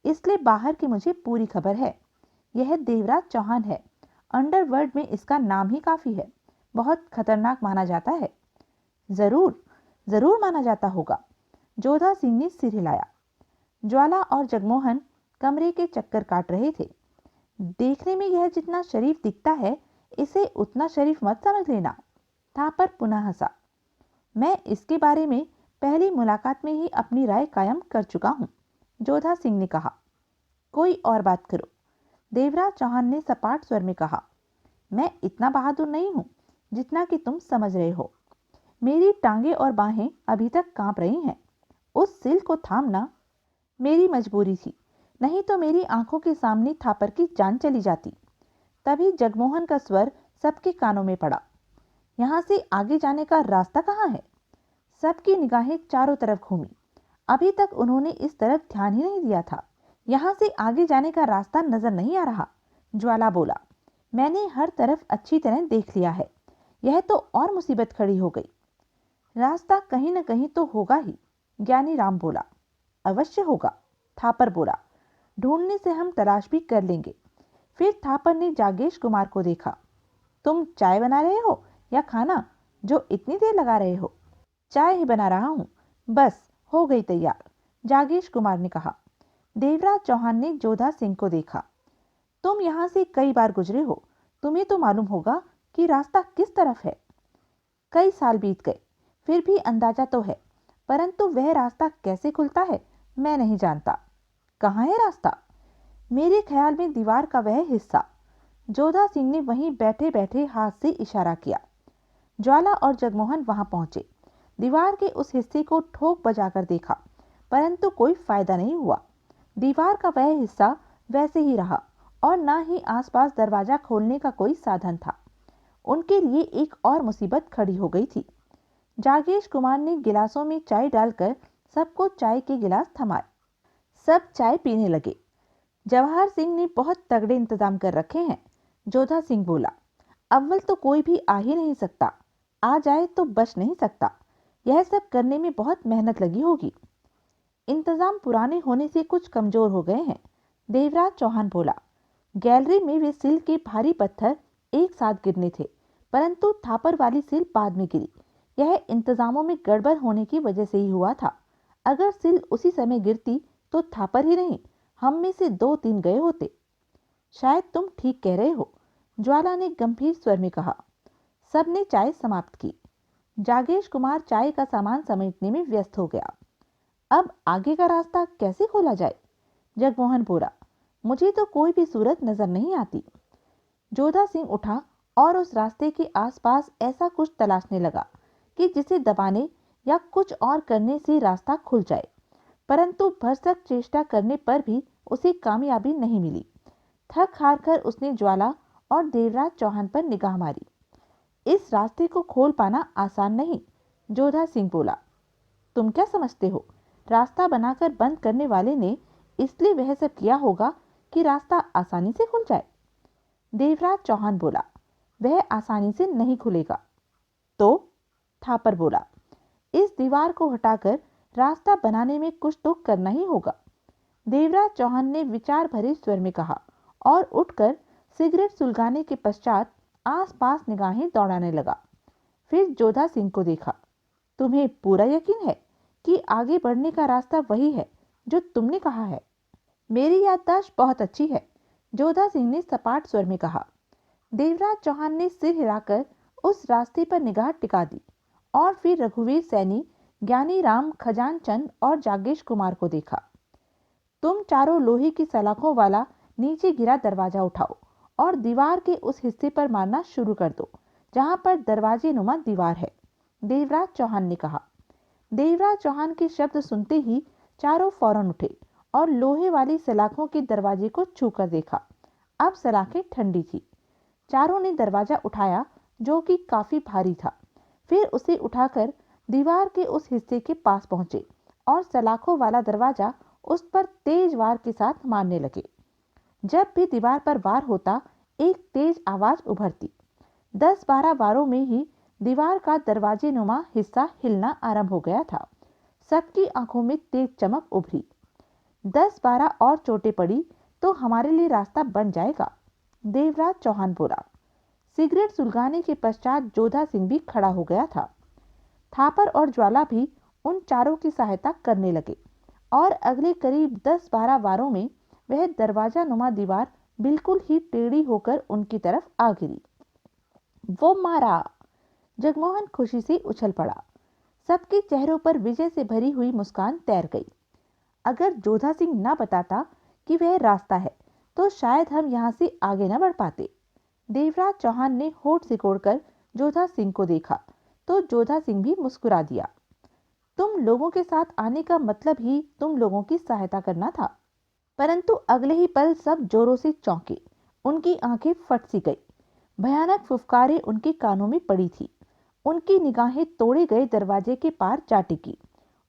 इसलिए बाहर की मुझे पूरी खबर है। यह देवराज चौहान है, अंडरवर्ल्ड में इसका नाम ही काफी है, बहुत खतरनाक माना जाता है। जरूर जरूर माना जाता होगा, जोधा सिंह ने सिर हिलाया। ज्वाला और जगमोहन कमरे के चक्कर काट रहे थे। देखने में यह जितना शरीफ दिखता है, इसे उतना शरीफ मत समझ लेना, थापर पुनः हंसा। मैं इसके बारे में पहली मुलाकात में ही अपनी राय कायम कर चुका हूं, जोधा सिंह ने कहा। कोई और बात करो, देवराज चौहान ने सपाट स्वर में कहा। मैं इतना बहादुर नहीं हूं जितना कि तुम समझ रहे हो। मेरी टांगे और बाहें अभी तक कांप रही हैं। उस सिल को थामना मेरी मजबूरी थी, नहीं तो मेरी आंखों के सामने थापर की जान चली जाती। तभी जगमोहन का स्वर सबके कानों में पड़ा। यहाँ से आगे जाने का रास्ता कहाँ है? सबकी निगाहें चारों तरफ घूमी। अभी तक उन्होंने इस तरफ ध्यान ही नहीं दिया था। यहाँ से आगे जाने का रास्ता नजर नहीं आ रहा, ज्वाला बोला। मैंने हर तरफ अच्छी तरह देख लिया है, यह तो और मुसीबत खड़ी हो गई। रास्ता कहीं न कहीं तो होगा ही, ज्ञानी राम बोला। अवश्य होगा, थापर बोला। ढूंढने से हम तलाश भी कर लेंगे। फिर थापर ने जागेश कुमार को देखा। तुम चाय बना रहे हो या खाना, जो इतनी देर लगा रहे हो? चाय ही बना रहा हूं, बस हो गई तैयार, जागेश कुमार ने कहा। देवराज चौहान ने जोधा सिंह को देखा। तुम यहाँ से कई बार गुजरे हो, तुम्हें तो मालूम होगा कि रास्ता किस तरफ है। कई साल बीत गए, फिर भी अंदाजा तो है, परंतु वह रास्ता कैसे खुलता है मैं नहीं जानता। कहाँ है रास्ता? मेरे ख्याल में दीवार का वह हिस्सा, जोधा सिंह ने वहीं बैठे बैठे हाथ से इशारा किया। ज्वाला और जगमोहन वहां पहुंचे। दीवार के उस हिस्से को ठोक बजाकर देखा, परंतु कोई फायदा नहीं हुआ। दीवार का वह हिस्सा वैसे ही रहा और न ही आसपास दरवाजा खोलने का कोई साधन था। उनके लिए एक और मुसीबत खड़ी हो गई थी। जागेश कुमार ने गिलासों में चाय डालकर सबको चाय के गिलास थमाए। सब चाय पीने लगे। जवाहर सिंह ने बहुत तगड़े इंतजाम कर रखे हैं, जोधा सिंह बोला। अव्वल तो कोई भी आ ही नहीं सकता, आ जाए तो बच नहीं सकता। यह सब करने में बहुत मेहनत लगी होगी। इंतजाम पुराने होने से कुछ कमजोर हो गए हैं, देवराज चौहान बोला। गैलरी में वे सिल के भारी पत्थर एक साथ गिरने थे, परंतु थापर वाली सिल बाद में गिरी। यह इंतजामों में गड़बड़ होने की वजह से ही हुआ था। अगर सिल उसी समय गिरती तो थापर ही नहीं, हम में से 2-3 गए होते। शायद तुम ठीक कह रहे हो, ज्वाला ने गंभीर स्वर में कहा। सबने चाय समाप्त की। जागेश कुमार चाय का सामान समेटने में व्यस्त हो गया। अब आगे का रास्ता कैसे खोला जाए? जगमोहन बोला। मुझे तो कोई भी सूरत नजर नहीं आती। जोधा सिंह उठा और उस रास्ते के आसपास ऐसा कुछ तलाशने लगा कि जिसे दबाने या कुछ और करने से रास्ता खुल जाए, परंतु भरसक चेष्टा करने पर भी उसे कामयाबी नहीं मिली। थक हार कर उसने ज्वाला और देवराज चौहान पर निगाह मारी। इस रास्ते को खोल पाना आसान नहीं, जोधा सिंह बोला। तुम क्या समझते हो रास्ता बनाकर बंद करने वाले ने इसलिए वह सब किया होगा कि रास्ता आसानी से खुल जाए। देवराज चौहान बोला, वह आसानी से नहीं खुलेगा। तो थापर बोला, इस दीवार को हटाकर रास्ता बनाने में कुछ तो करना ही होगा। देवराज चौहान ने विचार भरे स्वर में कहा और उठकर सिगरेट सुलगाने के पश्चात आसपास निगाहें दौड़ाने लगा। फिर जोधा सिंह को देखा। तुम्हें पूरा यकीन है कि आगे बढ़ने का रास्ता वही है जो तुमने कहा है? मेरी याददाश्त बहुत अच्छी है, जोधा सिंह ने सपाट स्वर में कहा। देवराज चौहान ने सिर हिलाकर उस रास्ते पर निगाह टिका दी और फिर रघुवीर सैनी, ज्ञानीराम, खजानचंद और जागेश कुमार को देखा। तुम चारों लोहे की सलाखों वाला नीचे गिरा दरवाजा उठाओ और दीवार के उस हिस्से पर मारना शुरू कर दो जहां पर दरवाजे नुमा दीवार है, देवराज चौहान ने कहा। देवराज चौहान के शब्द सुनते ही चारों फौरन उठे और लोहे वाली सलाखों के दरवाजे को छूकर देखा। अब सलाखें ठंडी थी। चारों ने दरवाजा उठाया जो कि काफी भारी था। फिर उसे उठाकर दीवार के उस हिस्से के पास पहुंचे और सलाखों वाला दरवाजा उस पर तेज वार के साथ मारने लगे। जब भी दीवार पर वार होता एक तेज आवाज उभरती। 10-12 वारों में ही दीवार का दरवाजे नुमा हिस्सा हिलना आरंभ हो गया था। सबकी आंखों में तेज चमक उभरी। 10-12 और चोटें पड़ी तो हमारे लिए रास्ता बन जाएगा, देवराज चौहान बोला। सिगरेट सुलगाने के पश्चात जोधा सिंह भी खड़ा हो गया था। थापर और ज्वाला भी उन चारों की सहायता करने लगे और अगले करीब 10-12 वारों में वह दरवाजा नुमा दीवार बिल्कुल ही टेढ़ी होकर उनकी तरफ आ गिरी। वो मारा! जगमोहन खुशी से उछल पड़ा। सबके चेहरों पर विजय से भरी हुई मुस्कान तैर गई। अगर जोधा सिंह न बताता कि वह रास्ता है तो शायद हम यहाँ से आगे न बढ़ पाते। देवराज चौहान ने होठ सिकोड़कर जोधा सिंह को देखा तो जोधा सिंह भी मुस्कुरा दिया। तुम लोगों के साथ आने का मतलब ही तुम लोगों की सहायता करना था। परंतु अगले ही पल सब जोरों से चौंके। उनकी आंखें फट सी गई। भयानक फुफकारें उनके कानों में पड़ी थी। उनकी निगाहें तोड़े गए दरवाजे के पार जा टिकी।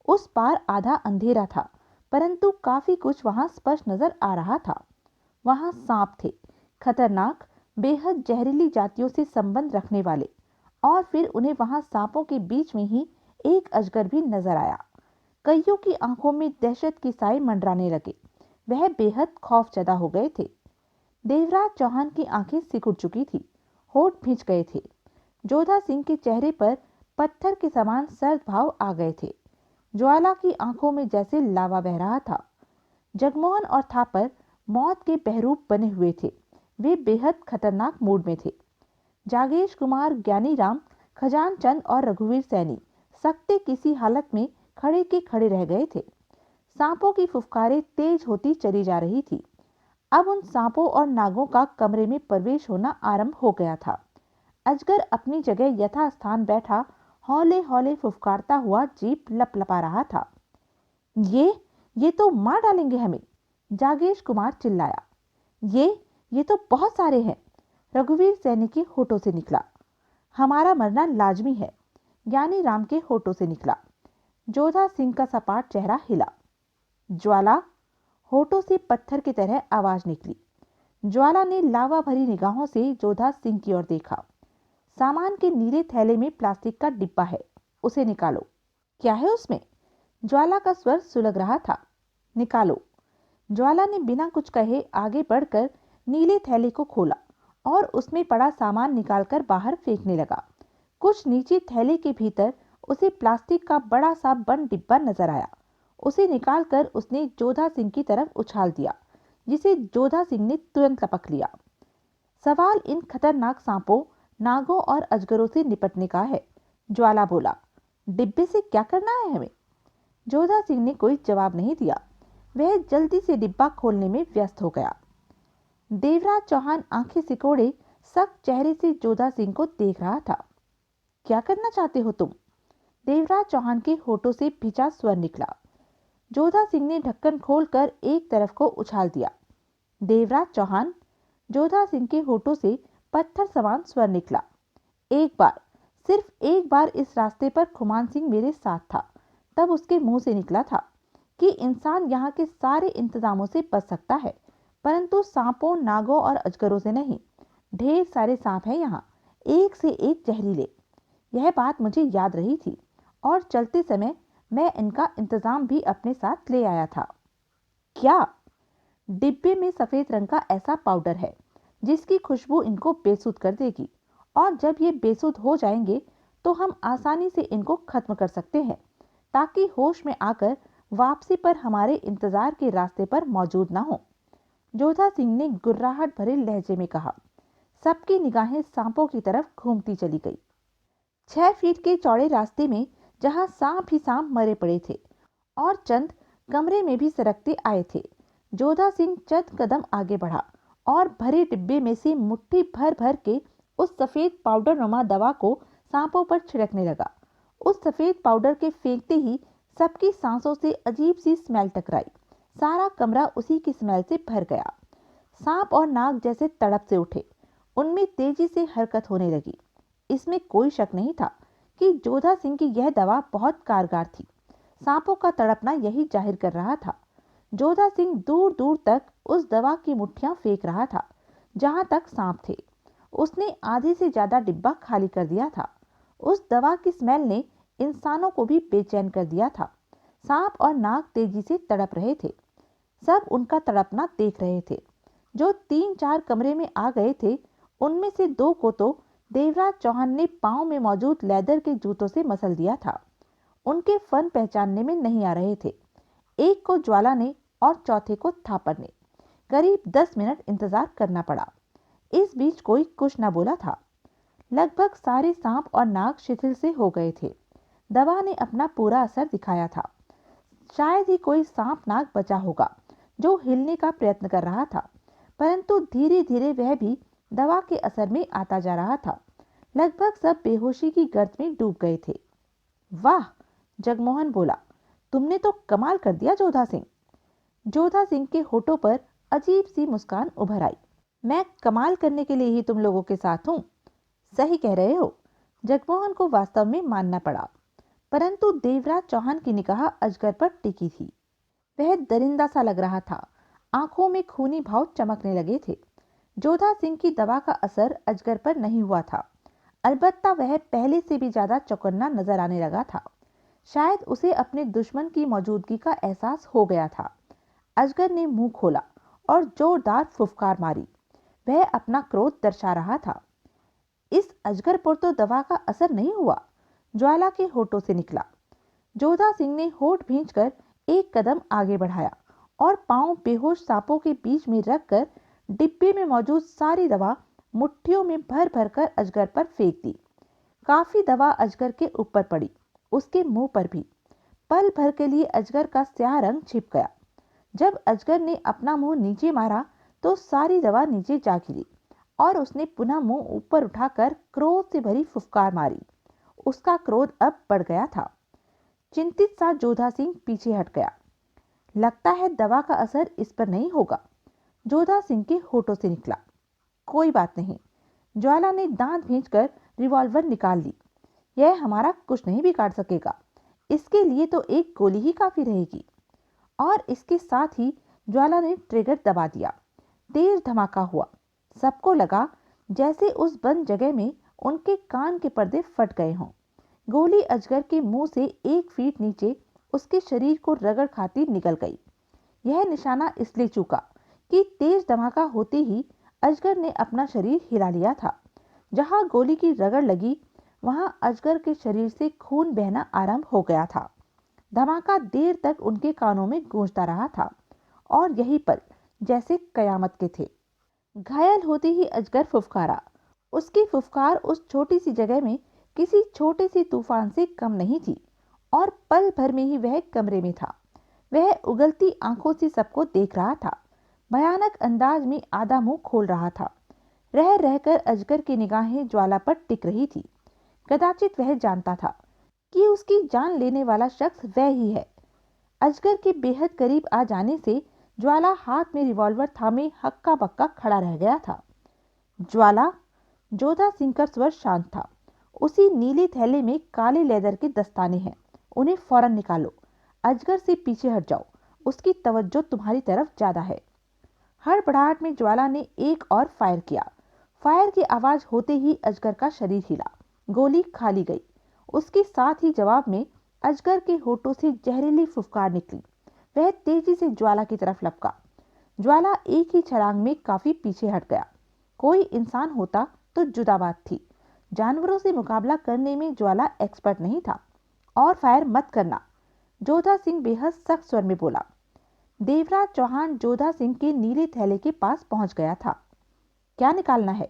उस पार आधा अंधेरा था, परंतु काफी कुछ वहां स्पष्ट नजर आ रहा था। वहां सांप थे, खतरनाक, बेहद जहरीली जातियों से संबंध रखने वाले। और फिर उन्हें वहां सांपों के बीच में ही एक अजगर भी नजर आया। कईयों की आंखों में दहशत के साए मंडराने लगे। वह बेहद खौफजदा हो गए थे। देवराज चौहान की आंखें सिकुड़ चुकी थी, होठ भींच गए थे। जोधा सिंह के चेहरे पर पत्थर के समान सर्द भाव आ गए थे। ज्वाला की आंखों में जैसे लावा बह रहा था। जगमोहन और थापर मौत के बहरूप बने हुए थे। वे बेहद खतरनाक मूड में थे। जागेश कुमार, ज्ञानीराम, खजानचंद और रघुवीर सैनी सकते किसी हालत में खड़े के खड़े रह गए थे। सांपों की फुफकारें तेज होती चली जा रही थी। अब उन सांपों और नागों का कमरे में प्रवेश होना आरंभ हो गया था। अजगर अपनी जगह यथास्थान बैठा हौले हौले फुफकारता हुआ जीभ लपलपा रहा था। ये तो मार डालेंगे हमें, जागेश कुमार चिल्लाया। ये तो बहुत सारे हैं, रघुवीर सैनी के होठों से निकला। हमारा मरना लाजमी है, ज्ञानीराम के होठों से निकला। जोधा सिंह का सपाट चेहरा हिला। ज्वाला, होठों से पत्थर की तरह आवाज निकली। ज्वाला ने लावा भरी निगाहों से जोधा सिंह की ओर देखा। सामान के नीले थैले में प्लास्टिक का डिब्बा है, उसे निकालो। क्या है उसमें? ज्वाला का स्वर सुलग रहा था। निकालो। ज्वाला ने बिना कुछ कहे आगे बढ़कर नीले थैले को खोला और उसमें पड़ा सामान निकालकर बाहर फेंकने लगा। कुछ नीचे थैले के भीतर उसे प्लास्टिक का बड़ा सा बंद डिब्बा नजर आया। उसे निकालकर उसने जोधा सिंह की तरफ उछाल दिया, जिसे जोधा सिंह ने तुरंत लपक लिया। सवाल इन खतरनाक सांपों, नागों और अजगरों से निपटने का है, ज्वाला बोला। डिब्बे से क्या करना है हमें? जोधा सिंह ने कोई जवाब नहीं दिया। वह जल्दी से डिब्बा खोलने में व्यस्त हो गया। देवराज चौहान आंखें सिकोड़े सख्त चेहरे से जोधा सिंह को देख रहा था। क्या करना चाहते हो तुम? देवराज चौहान के होठों से भिजा स्वर निकला। जोधा सिंह ने ढक्कन खोलकर एक तरफ को उछाल दिया। देवराज चौहान, जोधा सिंह के होठों से पत्थर समान स्वर निकला। एक बार, सिर्फ एक बार इस रास्ते पर खुमान सिंह मेरे साथ था, तब उसके मुंह से निकला था, कि इंसान यहाँ के सारे इंतजामों से बच सकता है, परंतु सांपों, नागों और अजगरों से नहीं। ढेर सारे सांप हैं यहाँ, एक से एक जहरीले। यह बात मुझे याद रही थी और चलते समय मैं इनका इंतजाम भी अपने साथ ले आया था। क्या? डिब्बे में सफेद रंग का ऐसा पाउडर है जिसकी खुशबू इनको बेसुध कर देगी, और जब ये बेसुध हो जाएंगे तो हम आसानी से इनको खत्म कर सकते हैं, ताकि होश में आकर वापसी पर हमारे इंतजार के रास्ते पर मौजूद ना हो। जोधा सिंह ने गुर्राहट भरे लहजे में कहा। सबकी निगाहें सांपों की तरफ घूमती चली गई। 6 फीट के चौड़े रास्ते में जहां सांप ही सांप मरे पड़े थे और चंद कमरे में भी सरकते आए थे, जोधा सिंह चंद कदम आगे बढ़ा और भरे डिब्बे में से मुट्ठी भर भर के उस सफेद पाउडर नुमा दवा को सांपों पर छिड़कने लगा। उस सफेद पाउडर के फेंकते ही सबकी सांसों से अजीब सी स्मेल टकराई। सारा कमरा उसी की स्मेल से भर गया। सांप और नाग जैसे तड़प से उठे, उनमें तेजी से हरकत होने लगी। इसमें कोई शक नहीं था कि जोधा सिंह की यह दवा बहुत कारगर थी। सांपों का तड़पना यही जाहिर कर रहा था। जोधा सिंह दूर दूर तक उस दवा की मुट्ठियां फेंक रहा था जहां तक सांप थे। उसने आधे से ज्यादा डिब्बा खाली कर दिया था। उस दवा की स्मेल ने इंसानों को भी बेचैन कर दिया था। सांप और नाग तेजी से तड़प रहे थे। सब उनका तड़पना देख रहे थे। जो 3-4 कमरे में आ गए थे, उनमें से 2 को तो देवराज चौहान ने पांव में मौजूद लेदर के जूतों से मसल दिया था। उनके फन पहचानने में नहीं आ रहे थे। एक को ज्वाला ने और चौथे को थापर ने। करीब 10 मिनट इंतजार करना पड़ा। इस बीच कोई कुछ न बोला था। लगभग सारे सांप और नाग शिथिल से हो गए थे। दवा ने अपना पूरा असर दिखाया था। शायद ही कोई सांप नाग बचा होगा जो हिलने का प्रयत्न कर रहा था, परंतु धीरे धीरे वह भी दवा के असर में आता जा रहा था। लगभग सब बेहोशी की गर्त में डूब गए थे। वाह, जगमोहन बोला, तुमने तो कमाल कर दिया जोधा सिंह। जोधा सिंह के होठों पर अजीब सी मुस्कान उभर आई। मैं कमाल करने के लिए ही तुम लोगों के साथ हूँ। सही कह रहे हो। जगमोहन को वास्तव में मानना पड़ा, परंतु देवराज चौहान की निगाह अजगर पर टिकी थी। वह दरिंदा सा लग रहा था। आंखों में खूनी भाव चमकने लगे थे। जोधा सिंह की दवा का असर अजगर पर नहीं हुआ था, अलबत्ता वह पहले से भी ज्यादा चौकन्ना नजर आने लगा था। शायद उसे अपने दुश्मन की मौजूदगी का एहसास हो गया था। अजगर ने मुंह खोला और जोरदार फुफकार मारी। वह अपना क्रोध दर्शा रहा था। इस अजगर पर तो दवा का असर नहीं हुआ, ज्वाला के होठों से निकला। जोधा सिंह ने होठ भींचकर एक कदम आगे बढ़ाया और पांव बेहोश सांपों के बीच में रखकर डिब्बे में मौजूद सारी दवा मुट्ठियों में भर भर कर अजगर पर फेंक दी। काफी दवा अजगर के ऊपर पड़ी, उसके मुंह पर भी। पल भर के लिए अजगर का स्याह रंग छिप गया। जब अजगर ने अपना मुंह नीचे मारा तो सारी दवा नीचे जा गिरी और उसने पुनः मुंह ऊपर उठाकर क्रोध से भरी फुफकार मारी। उसका क्रोध अब बढ़ गया था। चिंतित सा जोधा सिंह पीछे हट गया। लगता है दवा का असर इस पर नहीं होगा, जोधा सिंह के होठों से निकला। कोई बात नहीं। ज्वाला ने दांत भींचकर रिवॉल्वर निकाल ली। यह हमारा कुछ नहीं बिगाड़ सकेगा। इसके लिए तो एक गोली ही काफी रहेगी। और इसके साथ ही ज्वाला ने ट्रिगर दबा दिया। तेज धमाका हुआ। सबको लगा जैसे उस बंद जगह में उनके कान के पर्दे फट गए हों। गोली अजगर के मुंह से 1 फीट नीचे उसके शरीर को रगड़ खाती निकल गई। यह निशाना इसलिए चूका कि तेज धमाका होते ही अजगर ने अपना शरीर हिला लिया था। जहां गोली की रगड़ लगी वहां अजगर के शरीर से खून बहना आरंभ हो गया था। धमाका देर तक उनके कानों में गूंजता रहा था और यही पल जैसे कयामत के थे। घायल होते ही अजगर फुफकारा। उसकी फुफकार उस छोटी सी जगह में किसी छोटे से तूफान से कम नहीं थी और पल भर में ही वह कमरे में था। वह उगलती आंखों से सबको देख रहा था। भयानक अंदाज में आधा मुंह खोल रहा था। रह रहकर अजगर की निगाहें ज्वाला पर टिक रही थी। कदाचित वह जानता था कि उसकी जान लेने वाला शख्स वह ही है। अजगर के बेहद करीब आ जाने से ज्वाला हाथ में रिवॉल्वर थामे हक्का बक्का खड़ा रह गया था। ज्वाला, जोधा सिंह का स्वर शांत था। उसी नीले थैले में काले लेदर के दस्ताने हैं, उन्हें फौरन निकालो। अजगर से पीछे हट जाओ, उसकी तवज्जो तुम्हारी तरफ ज्यादा है। हड़बड़ाहट में ज्वाला ने एक और फायर किया। फायर की आवाज होते ही अजगर का शरीर हिला, गोली खाली गई। उसके साथ ही जवाब में अजगर के होठों से जहरीली फुफकार निकली। वह तेजी से ज्वाला की तरफ लपका। ज्वाला एक ही छलांग में काफी पीछे हट गया। कोई इंसान होता तो जुदा बात थी, जानवरों से मुकाबला करने में ज्वाला एक्सपर्ट नहीं था। और फायर मत करना, जोधा सिंह बेहद सख्त स्वर में बोला। देवराज चौहान जोधा सिंह के नीले थैले के पास पहुंच गया था। क्या निकालना है?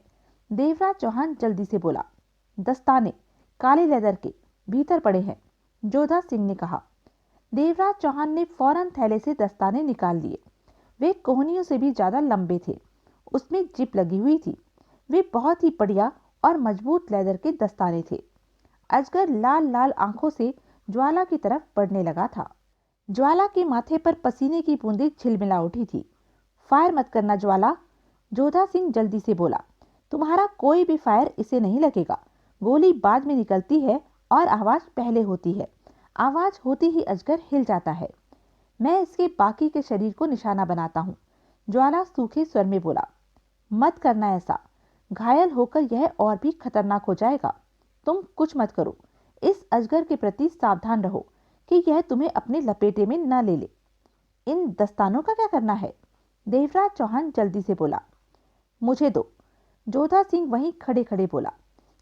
देवराज चौहान जल्दी से बोला। दस्ताने, काले लेदर के, भीतर पड़े हैं, जोधा सिंह ने कहा। देवराज चौहान ने फौरन थैले से दस्ताने निकाल लिए। वे कोहनियों से भी ज्यादा लंबे थे, उसमें जिप लगी हुई थी। वे बहुत ही बढ़िया और मजबूत लेदर के दस्ताने थे। अजगर लाल लाल आंखों से ज्वाला की तरफ बढ़ने लगा था। ज्वाला के माथे पर पसीने की बूंदें झिलमिला उठी थी। फायर मत करना ज्वाला, जोधा सिंह जल्दी से बोला। तुम्हारा कोई भी फायर इसे नहीं लगेगा। गोली बाद में निकलती है और आवाज पहले होती है। आवाज होती ही अजगर हिल जाता है। मैं इसके बाकी के शरीर को निशाना बनाता हूँ, ज्वाला सूखे स्वर में बोला। मत करना ऐसा, घायल होकर यह और भी खतरनाक हो जाएगा। तुम कुछ मत करो, इस अजगर के प्रति सावधान रहो कि यह तुम्हें अपने लपेटे में न ले ले। इन दस्तानों का क्या करना है? देवराज चौहान जल्दी से बोला। मुझे दो, जोधा सिंह वहीं खड़े खड़े बोला।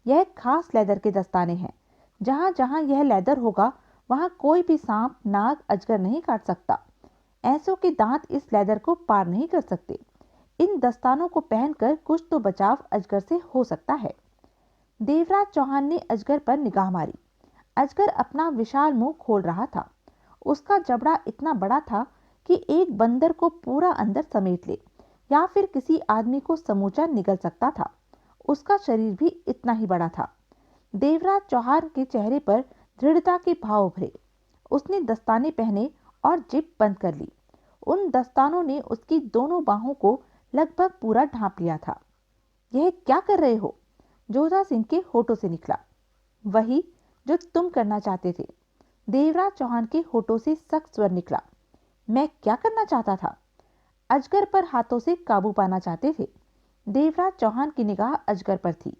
यह खास लेदर के दस्ताने हैं। जहां जहां यह लेदर होगा वहां कोई भी सांप, नाग, अजगर नहीं काट सकता। ऐसों के दांत इस लेदर को पार नहीं कर सकते। इन दस्तानों को पहनकर कुछ तो बचाव अजगर से हो सकता है। देवराज चौहान ने अजगर पर निगाह मारी। अजगर अपना विशाल मुंह खोल रहा था। उसका जबड़ा इतना बड़ा था कि एक बंदर को पूरा अंदर समेट ले या फिर किसी आदमी को समूचा निगल सकता था। उसका शरीर भी इतना ही बड़ा था। देवराज चौहान के चेहरे पर दृढ़ता के भाव उभरे। उसने दस्ताने पहने और जिप बंद कर ली। उन दस्तानों ने उसकी दोनों बाहों को लगभग पूरा ढांप लिया था। यह क्या कर रहे हो? जोधा सिंह के होठों से निकला। वही जो तुम करना चाहते थे। देवराज चौहान के होठों से सख्त स्वर निकला। मैं क्या करना चाहता था? अजगर पर हाथों से काबू पाना चाहते थे। देवराज चौहान की निगाह अजगर पर थी।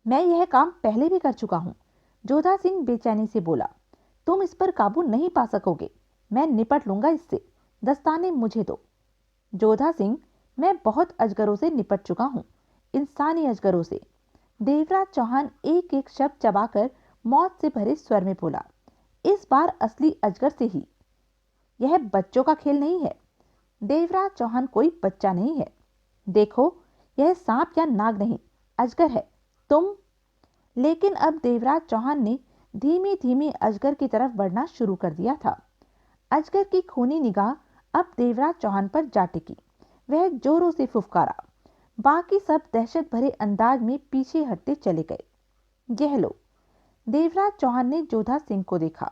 मैं यह काम पहले भी कर चुका हूं, जोधा सिंह बेचैनी से बोला। तुम इस पर काबू नहीं पा सकोगे, मैं निपट लूंगा इससे। दस्ताने मुझे दो। जोधा सिंह, मैं बहुत अजगरों से निपट चुका हूं, इंसानी अजगरों से। देवराज चौहान एक एक शब्द चबाकर मौत से भरे स्वर में बोला। इस बार असली अजगर से ही। यह बच्चों का खेल नहीं है। देवराज चौहान कोई बच्चा नहीं है। देखो, यह सांप या नाग नहीं, अजगर है। तुम। लेकिन अब देवराज चौहान ने धीमी धीमी अजगर की तरफ बढ़ना शुरू कर दिया था। अजगर की खूनी निगाह अब देवराज चौहान पर जा टिकी। वह जोरों से फुफकारा। बाकी सब दहशत भरे अंदाज में पीछे हटते चले गए। यह लो। देवराज चौहान ने जोधा सिंह को देखा।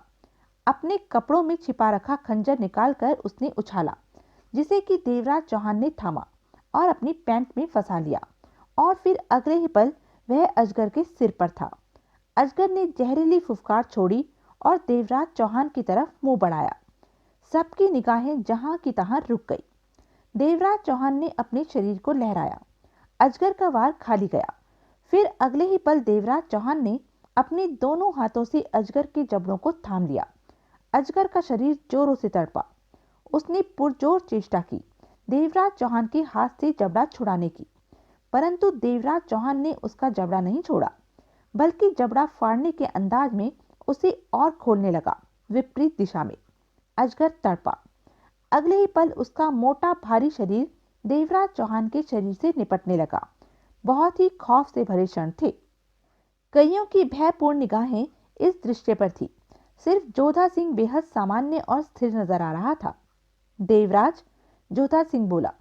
अपने कपड़ों में छिपा रखा खंजर निकालकर उसने उछाला, जिसे कि देवराज चौहान ने थामा और अपनी पैंट में फंसा लिया। और फिर अगले ही पल वह अजगर के सिर पर था। अजगर ने जहरीली फुफकार छोड़ी और देवराज चौहान की तरफ मुंह बढ़ाया। सबकी निगाहें जहां की तहां रुक गई। देवराज चौहान ने अपने शरीर को लहराया। अजगर का वार खाली गया। फिर अगले ही पल देवराज चौहान ने अपने दोनों हाथों से अजगर के जबड़ों को थाम लिया। अजगर का शरीर जोरों से तड़पा। उसने पुरजोर चेष्टा की देवराज चौहान के हाथ से जबड़ा छुड़ाने की, परंतु देवराज चौहान ने उसका जबड़ा नहीं छोड़ा, बल्कि जबड़ा फाड़ने के अंदाज में उसे और खोलने लगा, विपरीत दिशा में। अजगर तड़पा। अगले ही पल उसका मोटा भारी शरीर देवराज चौहान के शरीर से निपटने लगा। बहुत ही खौफ से भरे क्षण थे। कईयों की भयपूर्ण निगाहें इस दृश्य पर थी। सिर्फ जोधा सिंह बेहद सामान्य और स्थिर नजर आ रहा था। देवराज, जोधा सिंह बोला,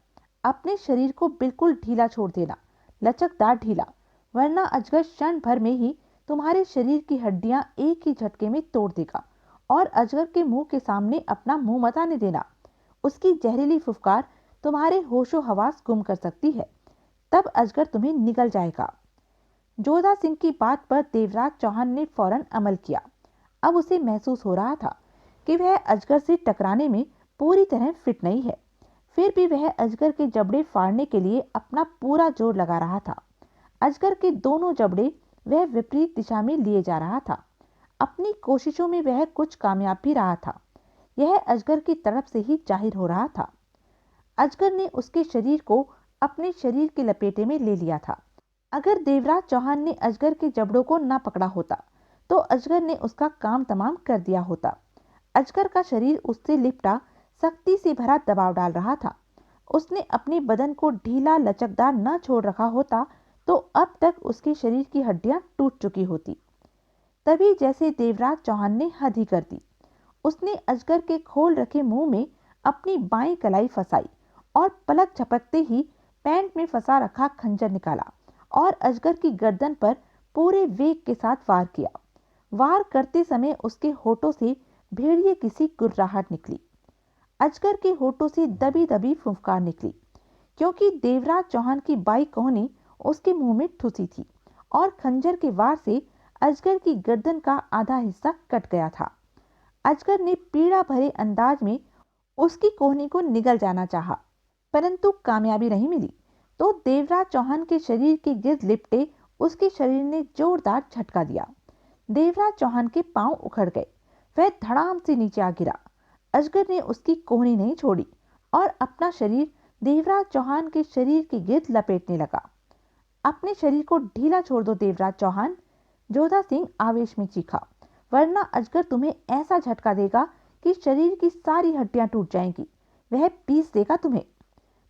अपने शरीर को बिल्कुल ढीला छोड़ देना, लचकदार ढीला, वरना अजगर क्षण भर में ही तुम्हारे शरीर की हड्डियां एक ही झटके में तोड़ देगा। और अजगर के मुंह के सामने अपना मुंह मत आने देना। उसकी जहरीली फुफकार तुम्हारे होशो हवास गुम कर सकती है। तब अजगर तुम्हें निगल जाएगा। जोधा सिंह की बात पर देवराज चौहान ने फौरन अमल किया। अब उसे महसूस हो रहा था कि वह अजगर से टकराने में पूरी तरह फिट नहीं है। फिर भी वह अजगर के जबड़े फाड़ने के लिए अपना पूरा जोर लगा रहा था। अजगर के दोनों जबड़े वह विपरीत दिशा में लिए जा रहा था। अपनी कोशिशों में वह कुछ कामयाब भी रहा था। यह अजगर की तरफ से ही जाहिर हो रहा था। अजगर ने उसके शरीर को अपने शरीर की लपेटे में ले लिया था। अगर देवराज चौहान ने अजगर के जबड़ों को न पकड़ा होता तो अजगर ने उसका काम तमाम कर दिया होता। अजगर का शरीर उससे लिपटा सख्ती से भरा दबाव डाल रहा था। उसने अपने बदन को ढीला लचकदार न छोड़ रखा होता तो अब तक उसके शरीर की हड्डियां टूट चुकी होती। तभी जैसे देवराज चौहान ने हद ही कर दी। उसने अजगर के खोल रखे मुंह में अपनी बाईं कलाई फंसाई और पलक झपकते ही पैंट में फंसा रखा खंजर निकाला और अजगर की गर्दन पर पूरे वेग के साथ वार किया। वार करते समय उसके होठों से भेड़िए किसी गुर्राहट निकली। अजगर के होठों से दबी दबी फुफकार निकली, क्योंकि देवराज चौहान की बाई कोहनी उसके मुंह में ठुसी थी और खंजर के वार से अजगर की गर्दन का आधा हिस्सा कट गया था। अजगर ने पीड़ा भरे अंदाज में उसकी कोहनी को निगल जाना चाहा, परंतु कामयाबी नहीं मिली। तो देवराज चौहान के शरीर के गिर्द लिपटे उसके शरीर ने जोरदार झटका दिया। देवराज चौहान के पांव उखड़ गए। वह धड़ाम से नीचे आ गिरा। अजगर ने उसकी कोहनी नहीं छोड़ी और अपना शरीर देवराज चौहान के शरीर के गिर्द लपेटने लगा। अपने शरीर को ढीला छोड़ दो देवराज चौहान, जोधा सिंह आवेश में चीखा, वरना अजगर तुम्हें ऐसा झटका देगा कि शरीर की सारी हड्डियां टूट जाएंगी। वह पीस देगा तुम्हें।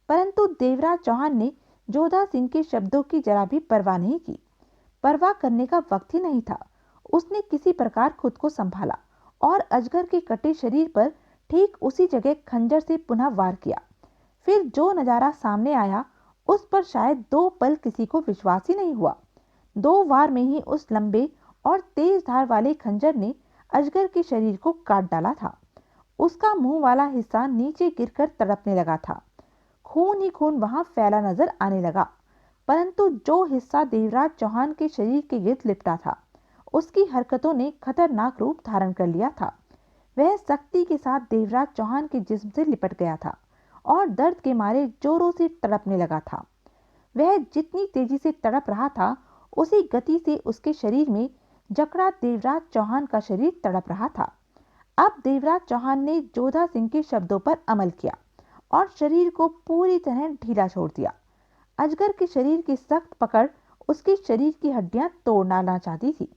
परंतु देवराज चौहान ने जोधा सिंह के शब्दों की जरा भी परवाह नहीं की। परवाह करने का वक्त ही नहीं था। उसने किसी प्रकार खुद को संभाला और अजगर के कटे शरीर पर ठीक उसी जगह खंजर से पुनः वार किया। फिर जो नजारा सामने आया उस पर शायद 2 पल किसी को विश्वास ही नहीं हुआ। 2 वार में ही उस लंबे और तेज धार वाले खंजर ने अजगर के शरीर को काट डाला था। उसका मुंह वाला हिस्सा नीचे गिरकर तड़पने लगा था। खून ही खून वहां फैला नजर आने लगा। परंतु जो हिस्सा देवराज चौहान के शरीर के गिर्द लिपटा था, उसकी हरकतों ने खतरनाक रूप धारण कर लिया था। वह सख्ती के साथ देवराज चौहान के जिस्म से लिपट गया था और दर्द के मारे जोरों से तड़पने लगा था। वह जितनी तेजी से तड़प रहा था, उसी गति से उसके शरीर में जकड़ा देवराज चौहान का शरीर तड़प रहा था। अब देवराज चौहान ने जोधा सिंह के शब्दों पर अमल किया और शरीर को पूरी तरह ढीला छोड़ दिया। अजगर के शरीर की सख्त पकड़ उसके शरीर की हड्डियां तोड़ डालना चाहती थी,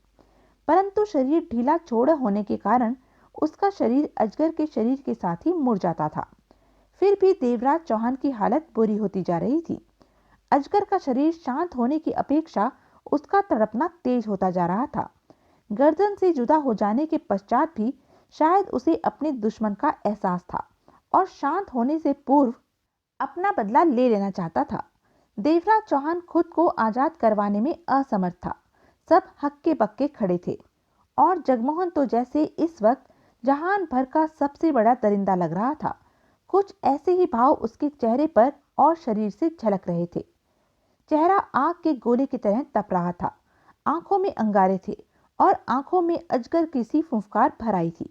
परंतु शरीर ढीला छोड़ होने के कारण उसका शरीर अजगर के शरीर के साथ ही मुड़ जाता था। फिर भी देवराज चौहान की हालत बुरी होती जा रही थी। अजगर का शरीर शांत होने की अपेक्षा उसका तड़पना तेज होता जा रहा था। गर्दन से जुदा हो जाने के पश्चात भी शायद उसे अपने दुश्मन का एहसास था और शांत होने से पूर्व अपना बदला ले लेना चाहता था। देवराज चौहान खुद को आजाद करवाने में असमर्थ था। सब हक्के बक्के खड़े थे और जगमोहन तो जैसे इस वक्त जहान भर का सबसे बड़ा दरिंदा लग रहा था। कुछ ऐसे ही भाव उसके चेहरे पर और शरीर से झलक रहे थे। चेहरा आग के गोले की तरह तप रहा था। आंखों में अंगारे थे और आंखों में अजगर की सी फुफकार भर आई थी।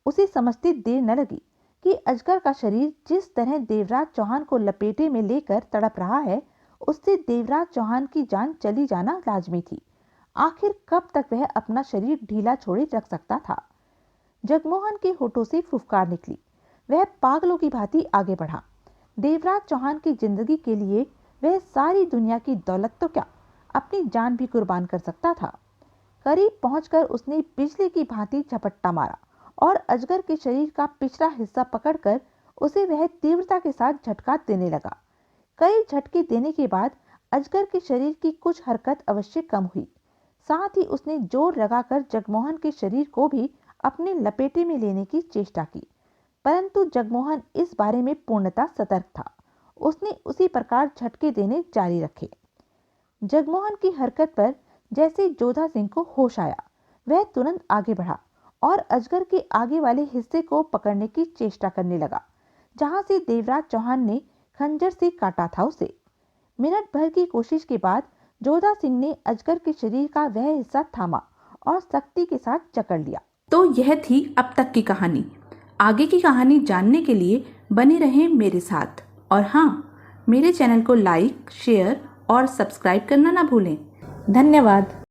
उसे समझते देर न लगी कि अजगर का शरीर जिस तरह देवराज चौहान को लपेटे में लेकर तड़प रहा है, उससे देवराज चौहान की जान चली जाना लाजमी थी। आखिर कब तक वह अपना शरीर ढीला छोड़े रख सकता था। जगमोहन के होठों से फुफकार निकली। वह पागलों की भांति आगे बढ़ा। देवराज चौहान की जिंदगी के लिए वह सारी दुनिया की दौलत तो क्या, अपनी जान भी कुर्बान कर सकता था। करीब पहुंचकर उसने बिजली की भांति झपट्टा मारा और अजगर के शरीर का पिछला हिस्सा पकड़कर उसे वह तीव्रता के साथ झटका देने लगा। कई झटके देने के बाद अजगर के शरीर की कुछ हरकत अवश्य कम हुई। साथ ही उसने जोर लगाकर जगमोहन के शरीर को भी अपने लपेटे में लेने की चेष्टा की, परंतु जगमोहन इस बारे में पूर्णतः सतर्क था। उसने उसी प्रकार झटके देने जारी रखे। जगमोहन की हरकत पर जैसे जोधा सिंह को होश आया, वह तुरंत आगे बढ़ा और अजगर के आगे वाले हिस्से को पकड़ने की चेष्टा करने लगा, जहां से देवराज चौहान ने खंजर से काटा था उसे। मिनट भर की कोशिश के बाद जोधा सिंह ने अजगर के शरीर का वह हिस्सा थामा और सख्ती के साथ जकड़ लिया। तो यह थी अब तक की कहानी। आगे की कहानी जानने के लिए बने रहें मेरे साथ। और हाँ, मेरे चैनल को लाइक, शेयर और सब्सक्राइब करना ना भूलें। धन्यवाद।